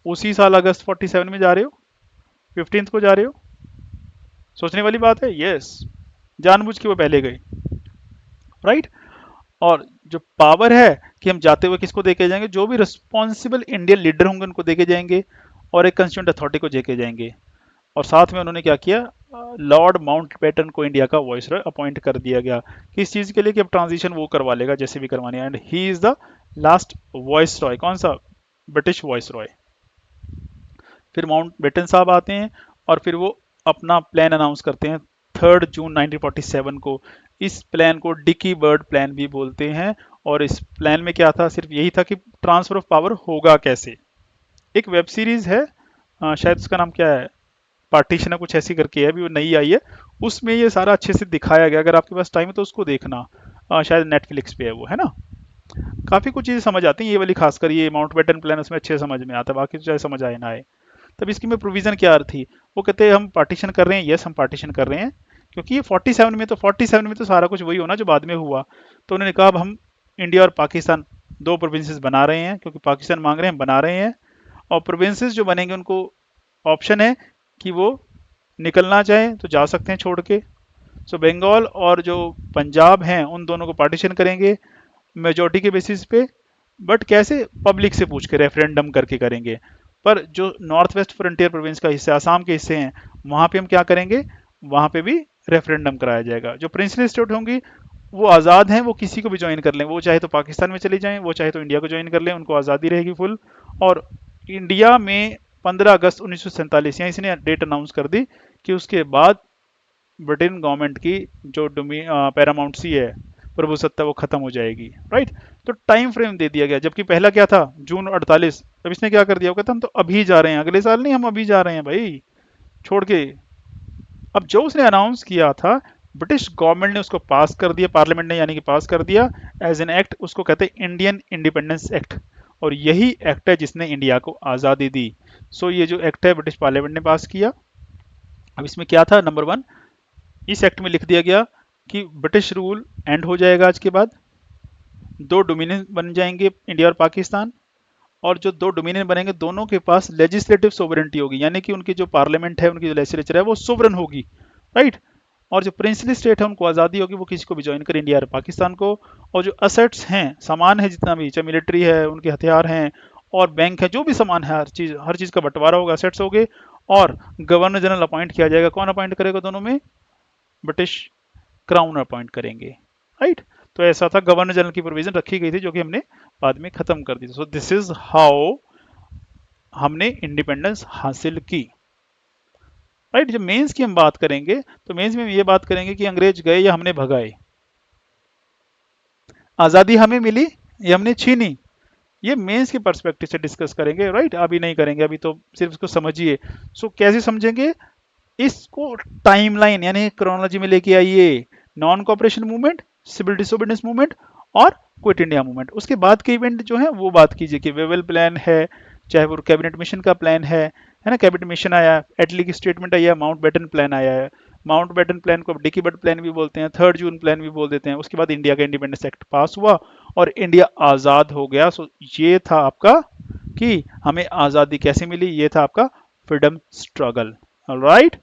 उसी साल अगस्त 47 में जा रहे हो, 15th को जा रहे हो। सोचने वाली बात है। यस, जानबूझ के वो पहले गए। राइट। और जो पावर है कि हम जाते हुए किसको देके जाएंगे? जो भी रिस्पॉन्सिबल इंडियन लीडर होंगे उनको देके जाएंगे, और एक कंस्टिट्यूंट अथॉरिटी को देके जाएंगे। और साथ में उन्होंने क्या किया, लॉर्ड माउंटबेटन को इंडिया का वॉइस रॉय अपॉइंट कर दिया गया। किस चीज के लिए? कि अब ट्रांजिशन वो करवा लेगा जैसे भी करवानी है, and he is the last voice Roy. कौन सा? British voice Roy. फिर माउंटबेटन साहब आते हैं और फिर वो अपना प्लान अनाउंस करते हैं 3 जून 1947 को। इस प्लान को डिकी बर्ड प्लान भी बोलते हैं। और इस प्लान में क्या था? सिर्फ यही था कि ट्रांसफर ऑफ पावर होगा कैसे। एक वेब सीरीज है, शायद उसका नाम क्या है, पार्टीशन है कुछ ऐसी करके है, अभी वो नई आई है। उसमें ये सारा अच्छे से दिखाया गया। अगर आपके पास टाइम है तो उसको देखना, शायद नेटफ्लिक्स पे है वो, है ना। काफ़ी कुछ चीज़ें समझ आती हैं, ये वाली खासकर ये माउंटबेटन प्लान उसमें अच्छे समझ में आता है, बाकी तो चाहे समझ आए ना आए। तब इसकी में प्रोविज़न क्या थी? वो कहते हैं हम पार्टीशन कर रहे हैं। यस, हम पार्टीशन कर रहे हैं क्योंकि ये 47 में तो सारा कुछ वही होना जो बाद में हुआ। तो उन्होंने कहा अब हम इंडिया और पाकिस्तान दो प्रोविंसेस बना रहे हैं, क्योंकि पाकिस्तान मांग रहे हैं, बना रहे हैं। और प्रोविंसेस जो बनेंगे उनको ऑप्शन है कि वो निकलना चाहें तो जा सकते हैं छोड़ के। सो बंगाल और जो पंजाब हैं उन दोनों को पार्टीशन करेंगे मेजोरिटी के बेसिस पे, बट कैसे, पब्लिक से पूछ के रेफरेंडम करके करेंगे। पर जो नॉर्थ वेस्ट फ्रंटियर प्रोविंस का हिस्सा, आसाम के हिस्से हैं, वहां पे हम क्या करेंगे, वहां पे भी रेफरेंडम कराया जाएगा। जो प्रिंसली स्टेट होंगी वो आज़ाद हैं, वो किसी को भी ज्वाइन कर लें, वो चाहे तो पाकिस्तान में चली जाएं, वो चाहे तो इंडिया को ज्वाइन कर लें, उनको आज़ादी रहेगी फुल। और इंडिया में 15 अगस्त 1947 यहाँ इसने डेट अनाउंस कर दी कि उसके बाद ब्रिटेन गवर्नमेंट की जो पैरामाउंट सी है प्रभुसत्ता, वो खत्म हो जाएगी, राइट। तो टाइम फ्रेम दे दिया गया, जबकि पहला क्या था, जून 48। अब इसने क्या कर दिया, वो कहता हम तो अभी जा रहे हैं, अगले साल नहीं, हम अभी जा रहे हैं भाई, छोड़ के। अब जो उसने अनाउंस किया था, ब्रिटिश गवर्नमेंट ने उसको पास कर दिया, पार्लियामेंट ने यानी कि पास कर दिया एज एन एक्ट, उसको कहते हैं इंडियन इंडिपेंडेंस एक्ट। और यही एक्ट है जिसने इंडिया को आज़ादी दी। सो ये जो एक्ट है ब्रिटिश पार्लियामेंट ने पास किया। अब इसमें क्या था, नंबर वन, इस एक्ट में लिख दिया गया कि ब्रिटिश रूल एंड हो जाएगा आज के बाद, दो डोमिनियन बन जाएंगे, इंडिया और पाकिस्तान। और जो दो डोमिनियन बनेंगे, दोनों के पास लेजिस्लेटिव सोवरेंटी होगी, यानी कि उनकी जो पार्लियामेंट है, उनकी जो लेजिस्लेचर है, वो सोवरन होगी, राइट। और जो प्रिंसली स्टेट है, उनको आज़ादी होगी, वो किसी को भी ज्वाइन कर, इंडिया और पाकिस्तान को। और जो असेट्स हैं, सामान है जितना भी, चाहे मिलिट्री है, उनके हथियार हैं, और बैंक है, जो भी सामान है, हर चीज़ का बंटवारा होगा, असेट्स हो गए। और गवर्नर जनरल अपॉइंट किया जाएगा, कौन अपॉइंट करेगा दोनों में, ब्रिटिश क्राउन अपॉइंट करेंगे, राइट। तो ऐसा था, गवर्नर जनरल की प्रोविजन रखी गई थी, जो कि हमने बाद में खत्म कर दी। सो दिस इज हाउ हमने इंडिपेंडेंस हासिल की, राइट। जब मेंस की हम बात करेंगे, तो मेंस में ये बात करेंगे कि अंग्रेज गए या हमने भगाए, आज़ादी हमें मिली या हमने छीनी, ये मेंस के पर्सपेक्टिव से डिस्कस करेंगे, राइट। अभी नहीं करेंगे, अभी तो सिर्फ इसको समझिए। सो कैसे समझेंगे इसको, टाइमलाइन यानी क्रोनोलॉजी में लेके आइए, non cooperation movement, civil disobedience movement और क्विट इंडिया मूवमेंट। उसके बाद के इवेंट जो है वो बात कीजिए कि वेवेल प्लान है, चाहे वो कैबिनेट मिशन का प्लान है ना, कैबिनेट मिशन आया, एटली की स्टेटमेंट आई है, माउंट बैटन प्लान आया है। माउंट बैटन प्लान को डिकी बट प्लान भी बोलते हैं, 3 जून प्लान भी बोल देते हैं। उसके बाद इंडिया का इंडिपेंडेंस एक्ट पास हुआ और इंडिया आज़ाद हो गया। सो ये था आपका कि हमें आज़ादी कैसे मिली, ये था आपका फ्रीडम स्ट्रगल, राइट।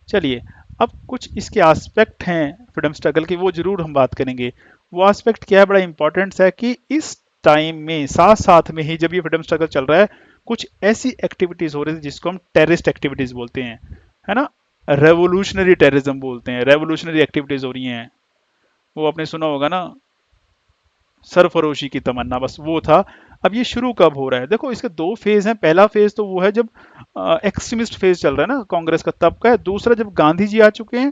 चलिए, अब कुछ इसके एस्पेक्ट हैं फ्रीडम स्ट्रगल के, वो जरूर हम बात करेंगे। वो एस्पेक्ट क्या है, बड़ा इंपॉर्टेंट है कि इस टाइम में साथ साथ में ही, जब ये फ्रीडम स्ट्रगल चल रहा है, कुछ ऐसी एक्टिविटीज हो रही थी जिसको हम टेररिस्ट एक्टिविटीज बोलते हैं, है ना, रेवोल्यूशनरी टेररिज्म बोलते हैं, रेवोल्यूशनरी एक्टिविटीज हो रही हैं। वो आपने सुना होगा ना, सरफरोशी की तमन्ना, बस वो था। अब ये शुरू कब हो रहा है, देखो इसके दो फेज हैं। पहला फेज तो वो है जब एक्सट्रीमिस्ट फेज चल रहा है ना कांग्रेस का, तब का है। दूसरा जब गांधी जी आ चुके हैं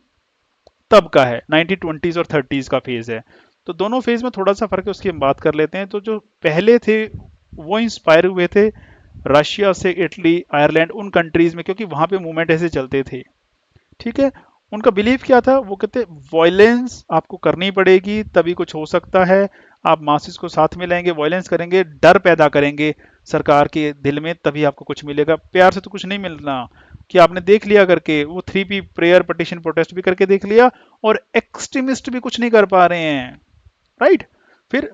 तब का है, 1920s और 30s का फेज है। तो दोनों फेज में थोड़ा सा फर्क है, उसकी हम बात कर लेते हैं। तो जो पहले थे वो इंस्पायर हुए थे रशिया से, इटली, आयरलैंड, उन कंट्रीज में, क्योंकि वहां पे मूवमेंट ऐसे चलते थे, ठीक है। उनका बिलीफ क्या था, वो कहते वॉयलेंस आपको करनी पड़ेगी तभी कुछ हो सकता है। आप मासिस को साथ में लाएंगे, वॉयलेंस करेंगे, डर पैदा करेंगे सरकार के दिल में, तभी आपको कुछ मिलेगा। प्यार से तो कुछ नहीं मिलना। कि आपने देख लिया करके, वो 3P प्रेयर पटिशन प्रोटेस्ट भी करके देख लिया, और एक्सट्रीमिस्ट भी कुछ नहीं कर पा रहे हैं, राइट। फिर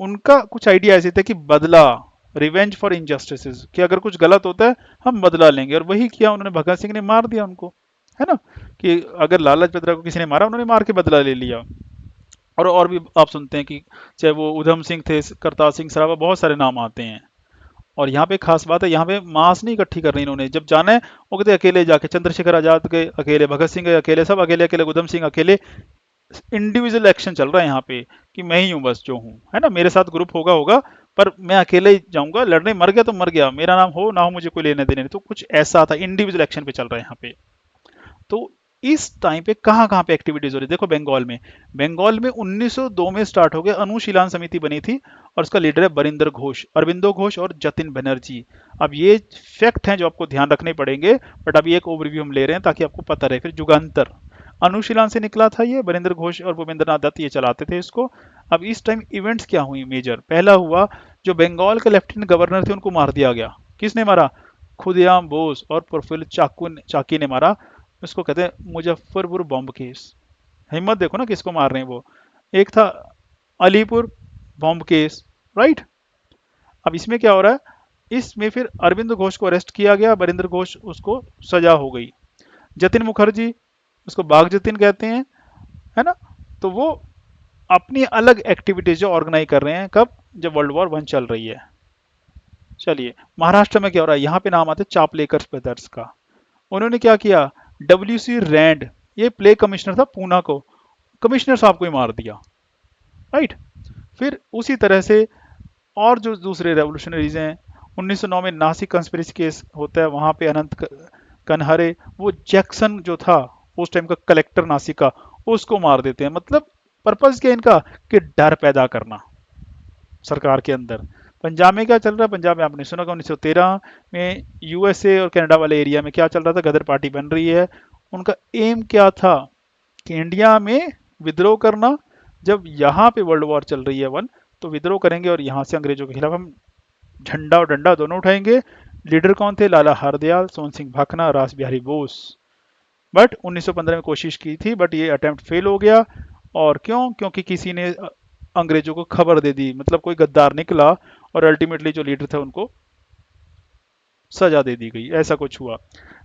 उनका कुछ आइडिया ऐसे थे कि बदला, रिवेंज फॉर इनजस्टिस, कि अगर कुछ गलत होता है हम बदला लेंगे। और वही किया उन्होंने, भगत सिंह ने मार दिया उनको, है ना। कि अगर लाला लाजपत राय को किसी ने मारा, उन्होंने मार के बदला ले लिया। और भी आप सुनते हैं कि चाहे वो उधम सिंह थे, करतार सिंह सरावा, बहुत सारे नाम आते हैं। और यहाँ पे खास बात है, यहाँ पे मास नहीं इकट्ठी करनी इन्होंने, जब जाना है वो कहते अकेले जाके, चंद्रशेखर आजाद गए अकेले, भगत सिंह गए अकेले, सब अकेले अकेले, उधम सिंह अकेले। इंडिविजुअल एक्शन चल रहा है यहाँ पे, कि मैं ही हूँ बस जो हूँ, है ना, मेरे साथ ग्रुप होगा होगा, पर मैं अकेले ही जाऊंगा लड़ने, मर गया तो मर गया, मेरा नाम हो ना हो मुझे कोई लेने देने नहीं। तो कुछ ऐसा था, इंडिविजुअल एक्शन पे चल रहा है यहाँ पे। तो इस टाइम पे कहाँ कहाँ पे एक्टिविटीज हो रही है, देखो बंगाल में 1902 में स्टार्ट हो गया, अनुशीलन समिति बनी थी, और उसका लीडर है बरिंदर घोष, अरविंदो घोष और जतिन बनर्जी। अब ये फैक्ट हैं जो आपको ध्यान रखने पड़ेंगे, बट अभी एक ओवरव्यू हम ले रहे हैं ताकि आपको पता रहे। फिर जुगांतर अनुशीलन से निकला था ये, बरिंदर घोष और भूपेंद्र नाथ दत्त ये चलाते थे इसको। अब इस टाइम इवेंट्स क्या हुई मेजर, पहला हुआ, जो बंगाल के लेफ्टिनेंट गवर्नर थे उनको मार दिया गया। किसने मारा, खुदिराम बोस और प्रफुल्ल चाकी ने मारा। इसको कहते हैं मुजफ्फरपुर बॉम्ब केस। हिम्मत देखो ना, किसको मार रहे हैं वो। एक था अलीपुर बॉम्ब केस, राइट। अब इसमें क्या हो रहा है, इसमें फिर अरविंद घोष को अरेस्ट किया गया, बरिंदर घोष उसको सजा हो गई। जतिन मुखर्जी, उसको बाघ जतिन कहते हैं, है ना। तो वो अपनी अलग एक्टिविटीज जो ऑर्गेनाइज कर रहे हैं, कब? जब वर्ल्ड वॉर वन चल रही है। चलिए, महाराष्ट्र में क्या हो रहा है, यहाँ पे नाम आता है चापलेकर ब्रदर्स का। उन्होंने क्या किया, डब्ल्यू सी रैंड, ये प्ले कमिश्नर था पूना को, कमिश्नर साहब को ही मार दिया, राइट। फिर उसी तरह से और जो दूसरे रेवोल्यूशनरीज हैं, 1909 में नासिक कंस्पिरेसी केस होता है, वहां पे अनंत कनहरे, वो जैक्सन जो था उस टाइम का कलेक्टर नासिक का, उसको मार देते हैं। मतलब पर्पज क्या है इनका, कि डर पैदा करना सरकार के अंदर। पंजाब में क्या चल रहा है, पंजाब में आपने सुना होगा 1913 में यूएसए और कनाडा वाले एरिया में क्या चल रहा था, गदर पार्टी बन रही है। उनका एम क्या था, कि इंडिया में विद्रोह करना, जब यहाँ पे वर्ल्ड वॉर चल रही है वन, तो विद्रोह करेंगे और यहाँ से अंग्रेजों के खिलाफ हम झंडा और डंडा दोनों उठाएंगे। लीडर कौन थे, लाला हरदयाल, सोन सिंह भाखना, रास बिहारी बोस। बट 1915 में कोशिश की थी, बट ये अटेम्प्ट फेल हो गया। और क्यों, क्योंकि किसी ने अंग्रेजों को खबर दे दी, मतलब कोई गद्दार निकला, और अल्टीमेटली जो लीडर थे उनको सजा दे दी गई, ऐसा कुछ हुआ।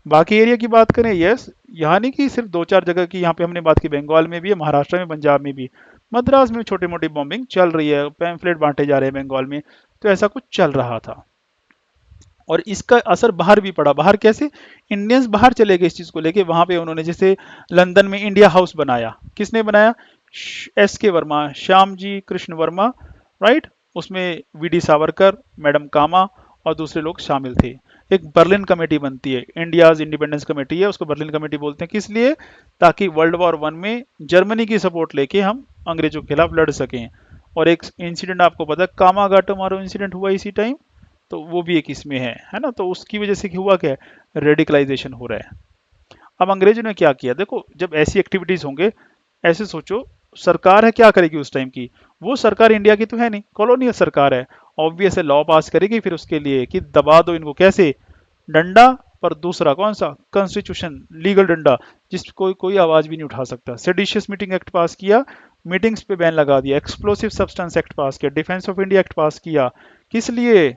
बाकी एरिया की बात करें, यस, यहाँ नहीं कि सिर्फ दो चार जगह की, यहाँ पे हमने बात की बंगाल में भी है, महाराष्ट्र में, पंजाब में भी, मद्रास में छोटी मोटी बॉम्बिंग चल रही है, पैम्फलेट बांटे जा रहे हैं बंगाल में, तो ऐसा कुछ चल रहा था। और इसका असर बाहर भी पड़ा। बाहर कैसे, इंडियंस बाहर चले गए इस चीज को लेके, वहां पे उन्होंने जैसे लंदन में इंडिया हाउस बनाया, किसने बनाया, S K Verma, Shyam ji Krishna Verma, right. उसमें वी डी सावरकर, मैडम कामा और दूसरे लोग शामिल थे। एक बर्लिन कमेटी बनती है, इंडियाज इंडिपेंडेंस कमेटी है, उसको बर्लिन कमेटी बोलते हैं, किस लिए, ताकि वर्ल्ड वॉर वन में जर्मनी की सपोर्ट लेके हम अंग्रेजों के खिलाफ लड़ सकें। और एक इंसिडेंट आपको पता है, कामागाटोमारो इंसिडेंट हुआ इसी टाइम, तो वो भी एक इसमें है ना। तो उसकी वजह से हुआ क्या है, रेडिकलाइजेशन हो रहा है। अब अंग्रेजों ने क्या किया, देखो जब ऐसी एक्टिविटीज होंगे, ऐसे सोचो, सरकार है क्या करेगी उस टाइम की, वो सरकार इंडिया की तो है नहीं, कॉलोनियल सरकार है, ऑब्वियस है लॉ पास करेगी फिर उसके लिए कि दबा दो इनको, कैसे, डंडा, पर दूसरा कौन सा, कॉन्स्टिट्यूशन, लीगल डंडा, जिस कोई आवाज भी नहीं उठा सकता। सेडिशियस मीटिंग एक्ट पास किया, मीटिंग्स पे बैन लगा दिया, एक्सप्लोसिव सब्सटेंस एक्ट पास किया, डिफेंस ऑफ इंडिया एक्ट पास किया, किस लिए,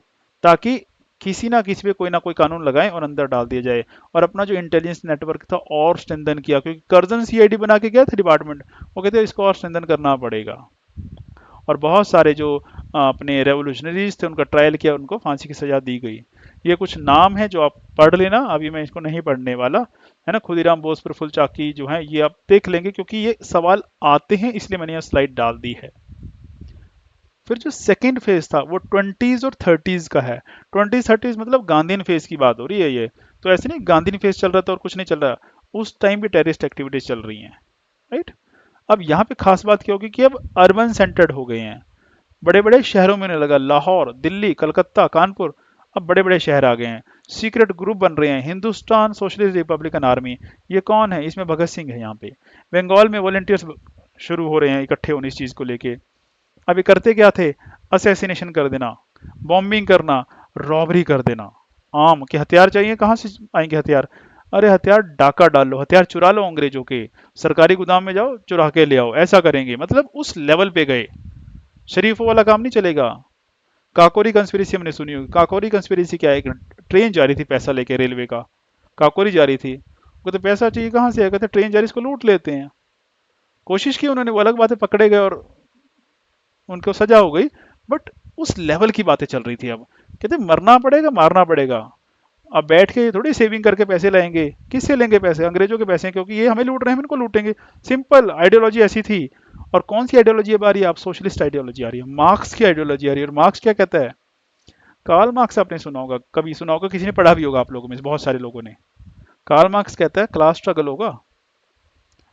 ताकि किसी ना किसी पे कोई ना कोई कानून लगाए और अंदर डाल दिया जाए। और अपना जो इंटेलिजेंस नेटवर्क था और स्ट्रेंथन किया, क्योंकि कर्जन सीआईडी बना के गया था डिपार्टमेंट, वो कहते हैं इसको और स्ट्रेंथन करना पड़ेगा। और बहुत सारे जो अपने रेवोल्यूशनरीज थे उनका ट्रायल किया, उनको फांसी की सजा दी गई। ये कुछ नाम है जो आप पढ़ लेना, अभी मैं इसको नहीं पढ़ने वाला, है ना। खुदीराम बोस, प्रफुल्ल चाकी जो है ये आप देख लेंगे, क्योंकि ये सवाल आते हैं, इसलिए मैंने यह स्लाइड डाल दी है। फिर जो सेकेंड फेज था वो 20s और 30s का है। 20s 30s मतलब गांधीन फेज की बात हो रही है ये, तो ऐसे नहीं गांधीन फेज चल रहा था और कुछ नहीं चल रहा, उस टाइम भी टेररिस्ट एक्टिविटीज चल रही हैं, राइट। अब यहाँ पे खास बात क्या होगी कि अब अर्बन सेंटर्ड हो गए हैं, बड़े बड़े शहरों में होने लगा, लाहौर, दिल्ली, कलकत्ता, कानपुर, अब बड़े बड़े शहर आ गए हैं। सीक्रेट ग्रुप बन रहे हैं, हिंदुस्तान सोशलिस्ट रिपब्लिकन आर्मी, ये कौन है, इसमें भगत सिंह है यहाँ पे। बंगाल में वॉलेंटियर्स शुरू हो रहे हैं इकट्ठे होने इस चीज को लेके। अभी करते क्या थे, असैसिनेशन कर देना, बॉम्बिंग करना, रॉबरी कर देना। आम के हथियार चाहिए, कहाँ से आएंगे हथियार, अरे हथियार डाका डाल लो, हथियार चुरा लो अंग्रेजों के, सरकारी गोदाम में जाओ चुरा के ले आओ, ऐसा करेंगे। मतलब उस लेवल पे गए। शरीफों वाला काम नहीं चलेगा। काकोरी कंस्पिरेसी हमने सुनी होगी, काकोरी कंस्पिरेसी क्या है, एक ट्रेन जा रही थी पैसा लेके रेलवे का, काकोरी जा रही थी, कहते पैसा चाहिए कहाँ से आएगा, कहते ट्रेन जा रही इसको लूट लेते हैं। कोशिश की उन्होंने, वो अलग बात है, पकड़े गए और उनको सजा हो गई, बट उस लेवल की बातें चल रही थी। अब कहते मरना पड़ेगा, मारना पड़ेगा। अब बैठ के थोड़ी सेविंग करके पैसे लाएंगे, किससे लेंगे पैसे, अंग्रेजों के पैसे हैं, क्योंकि ये हमें लूट रहे हैं, हम इनको लूटेंगे। सिंपल आइडियोलॉजी ऐसी थी। और कौन सी आइडियोलॉजी अब आ रही है, आप सोशलिस्ट आइडियोलॉजी आ रही है, मार्क्स की आइडियोलॉजी आ रही है। और मार्क्स क्या कहता है, कार्ल मार्क्स आपने सुना होगा, कभी सुना होगा, किसी ने पढ़ा भी होगा आप लोगों में से बहुत सारे लोगों ने। कार्ल मार्क्स कहता है क्लास स्ट्रगल होगा,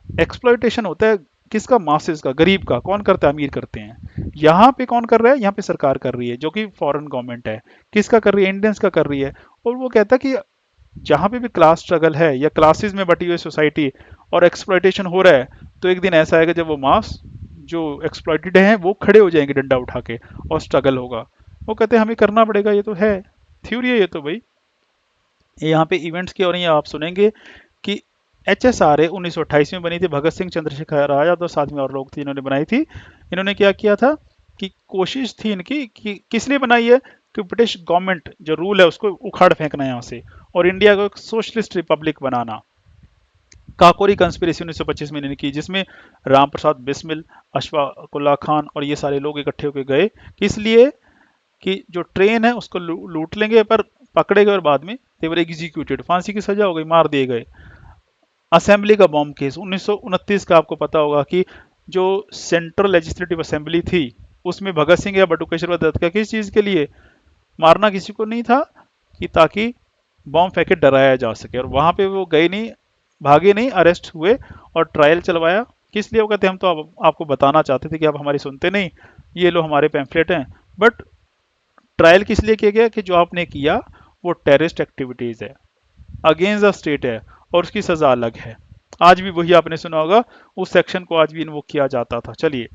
एक्सप्लॉयटेशन होता है, किसका, मासेस का, गरीब का। कौन करता है, अमीर करते हैं। यहाँ पे कौन कर रहा है, यहाँ पे सरकार कर रही है, जो कि फॉरेन गवर्नमेंट है। किसका कर रही है, इंडियंस का कर रही है। और वो कहता है कि जहां पे भी क्लास स्ट्रगल है या क्लासेस में बटी हुई सोसाइटी और एक्सप्लॉयटेशन हो रहा है, तो एक दिन ऐसा आएगा जब वो मास जो एक्सप्लॉयटेड हैं वो खड़े हो जाएंगे डंडा उठा के, और स्ट्रगल होगा। वो कहते हैं हमें करना पड़ेगा, ये तो है, थ्योरी है ये तो भाई। ये यहाँ पे इवेंट्स की, और ये आप सुनेंगे कि HSRA 1928 में बनी थी, भगत सिंह, चंद्रशेखर आजाद और साथ में और लोग थे, इन्होंने बनाई थी। इन्होंने क्या किया था कि कोशिश थी इनकी कि किस लिए बनाई है, कि ब्रिटिश गवर्नमेंट जो रूल है उसको उखाड़ फेंकना यहाँ से, और इंडिया को एक सोशलिस्ट रिपब्लिक बनाना। काकोरी कंस्पिरेसी 1925 में इन्होंने की, जिसमें राम प्रसाद बिस्मिल, अशफाकुल्ला खान और ये सारे लोग इकट्ठे होकर गए। किस लिए? कि जो ट्रेन है उसको लूट लेंगे, पर पकड़े गए और बाद में देवर एग्जीक्यूटेड, फांसी की सजा हो गई, मार दिए गए। असेंबली का बॉम्ब केस 1929 का, आपको पता होगा कि जो सेंट्रल लेजिस्लेटिव असेंबली थी उसमें भगत सिंह या बटुकेश्वर दत्त का किस चीज़ के लिए मारना किसी को नहीं था, कि ताकि बॉम्ब फेंके डराया जा सके। और वहां पे वो गए नहीं, भागे नहीं, अरेस्ट हुए और ट्रायल चलवाया। किस लिए? वो कहते हम तो आपको बताना चाहते थे कि आप हमारी सुनते नहीं, ये लो हमारे पैम्फलेट हैं। बट ट्रायल किस लिए किया गया? कि जो आपने किया वो टेररिस्ट एक्टिविटीज है, अगेंस्ट द स्टेट है, और उसकी सजा अलग है। आज भी वही आपने सुना होगा, उस सेक्शन को आज भी इन्वोक किया जाता था। चलिए,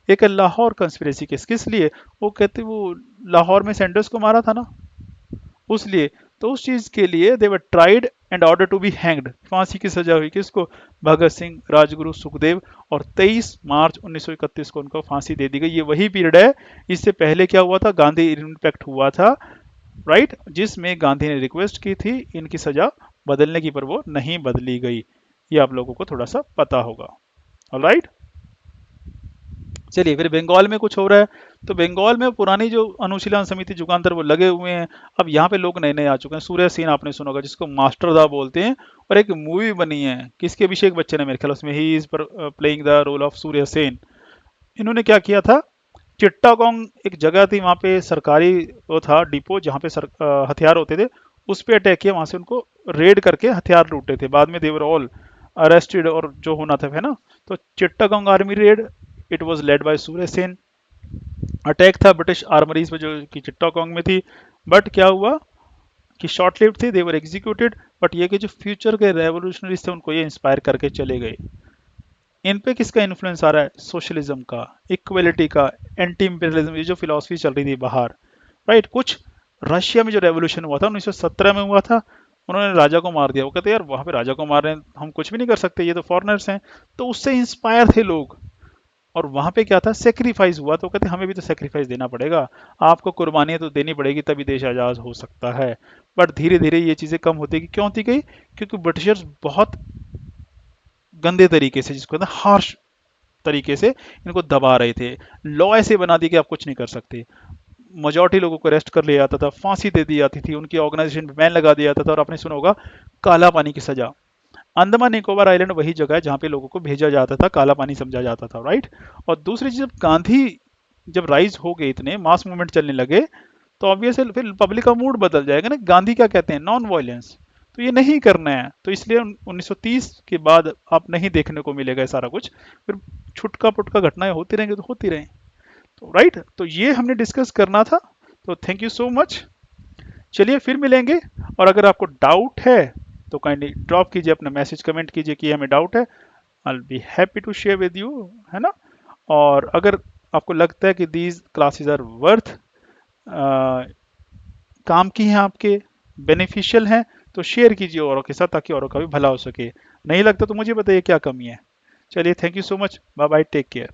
एक लाहौर कंस्पिरेसी केस, किस लिए? वो कहते वो लाहौर में सैंडर्स को मारा था ना, उस लिए। तो उस चीज के लिए they were tried and order to be hanged, फांसी की सजा हुई किसको? भगत सिंह, राजगुरु, सुखदेव। और 23 मार्च 1931 को उनको फांसी दे दी गई। ये वही पीरियड है, इससे पहले क्या हुआ था? गांधी इम्पैक्ट हुआ था, राइट, जिसमें गांधी ने रिक्वेस्ट की थी इनकी सजा बदलने की, पर वो नहीं बदली गई। ये आप लोगों को थोड़ा सा पता होगा। ऑलराइट, चलिए फिर बंगाल में कुछ हो रहा है। तो बंगाल में पुरानी जो अनुशीलन समिति जुगांतर वो लगे हुए हैं। अब यहाँ पे लोग नए नए आ चुके हैं। सूर्य सेन आपने सुना होगा, जिसको मास्टर दा बोलते हैं, और एक मूवी बनी है किसके? अभिषेक बच्चन है मेरे ख्याल, उसमें ही is playing the role of Surya Sen. इन्होंने क्या किया था? चिट्टागोंग एक जगह थी, वहाँ पे सरकारी वो था डिपो, जहाँ पे हथियार होते थे, उस पे अटैक किया, वहां से उनको रेड करके हथियार लूटे थे। बाद में देवर ऑल अरेस्टेड, और जो होना था है ना। तो Chittagong army red, it was led by Surya Sen. Attack था ब्रिटिश आर्मरीज पे जो कि चिट्टागोंग में थी। बट क्या हुआ कि शॉर्ट लिव्ड थी, देवर एग्जीक्यूटेड। बट ये कि जो फ्यूचर के रेवोल्यूशनरीज थे उनको ये इंस्पायर करके चले गए। इन पे किसका इन्फ्लुएंस आ रहा है? सोशलिज्म का, इक्वलिटी का, एंटी इंपीरियलिज्म, ये जो फिलॉसफी चल रही थी बाहर, राइट। कुछ रशिया में जो रेवोल्यूशन हुआ था 1917 में हुआ था, उन्होंने राजा को मार दिया। वो कहते यार वहां पे राजा को मार रहे हैं, हम कुछ भी नहीं कर सकते, ये तो फॉरेनर्स हैं। तो उससे इंस्पायर थे लोग, और वहां पे क्या था? सेक्रीफाइस हुआ। तो कहते हमें भी तो सेक्रीफाइस देना पड़ेगा, आपको कुर्बानियां तो देनी पड़ेगी, तभी देश आजाद हो सकता है। बट धीरे धीरे ये चीजें कम होती गई। क्यों होती गई? क्योंकि ब्रिटिशर्स बहुत गंदे तरीके से, जिसको कहते हैं हार्श तरीके से, इनको दबा रहे थे। लॉ ऐसे बना दिए कि आप कुछ नहीं कर सकते। मेजॉरिटी लोगों को अरेस्ट कर लिया जाता था, फांसी दे दी जाती थी, उनकी ऑर्गेनाइजेशन पे बैन लगा दिया जाता था। और आपने सुना होगा काला पानी की सजा। अंडमान निकोबार आइलैंड वही जगह है जहाँ पे लोगों को भेजा जाता था, काला पानी समझा जाता था, राइट। और दूसरी चीज, जब गांधी जब राइज हो गए, इतने मास मूवमेंट चलने लगे, तो ऑब्वियसली फिर पब्लिक का मूड बदल जाएगा ना। गांधी क्या कहते हैं? Non violence. तो ये नहीं करना है, तो इसलिए 1930 के बाद आप नहीं देखने को मिलेगा ये सारा कुछ। फिर छुटका पुटका घटनाएं होती रहेंगी, तो होती रहें। तो राइट, तो ये हमने डिस्कस करना था। तो थैंक यू सो मच। चलिए फिर मिलेंगे। और अगर आपको डाउट है तो काइंडली ड्रॉप कीजिए, अपना मैसेज कमेंट कीजिए कि हमें डाउट है। I be happy to share with you, है ना। और अगर आपको लगता है कि दीज क्लासेस आर वर्थ, काम की हैं आपके, बेनिफिशियल हैं, तो शेयर कीजिए औरों के साथ, ताकि औरों का भी भला हो सके। नहीं लगता तो मुझे बताइए क्या कमी है। चलिए, thank you so much, bye bye, take care.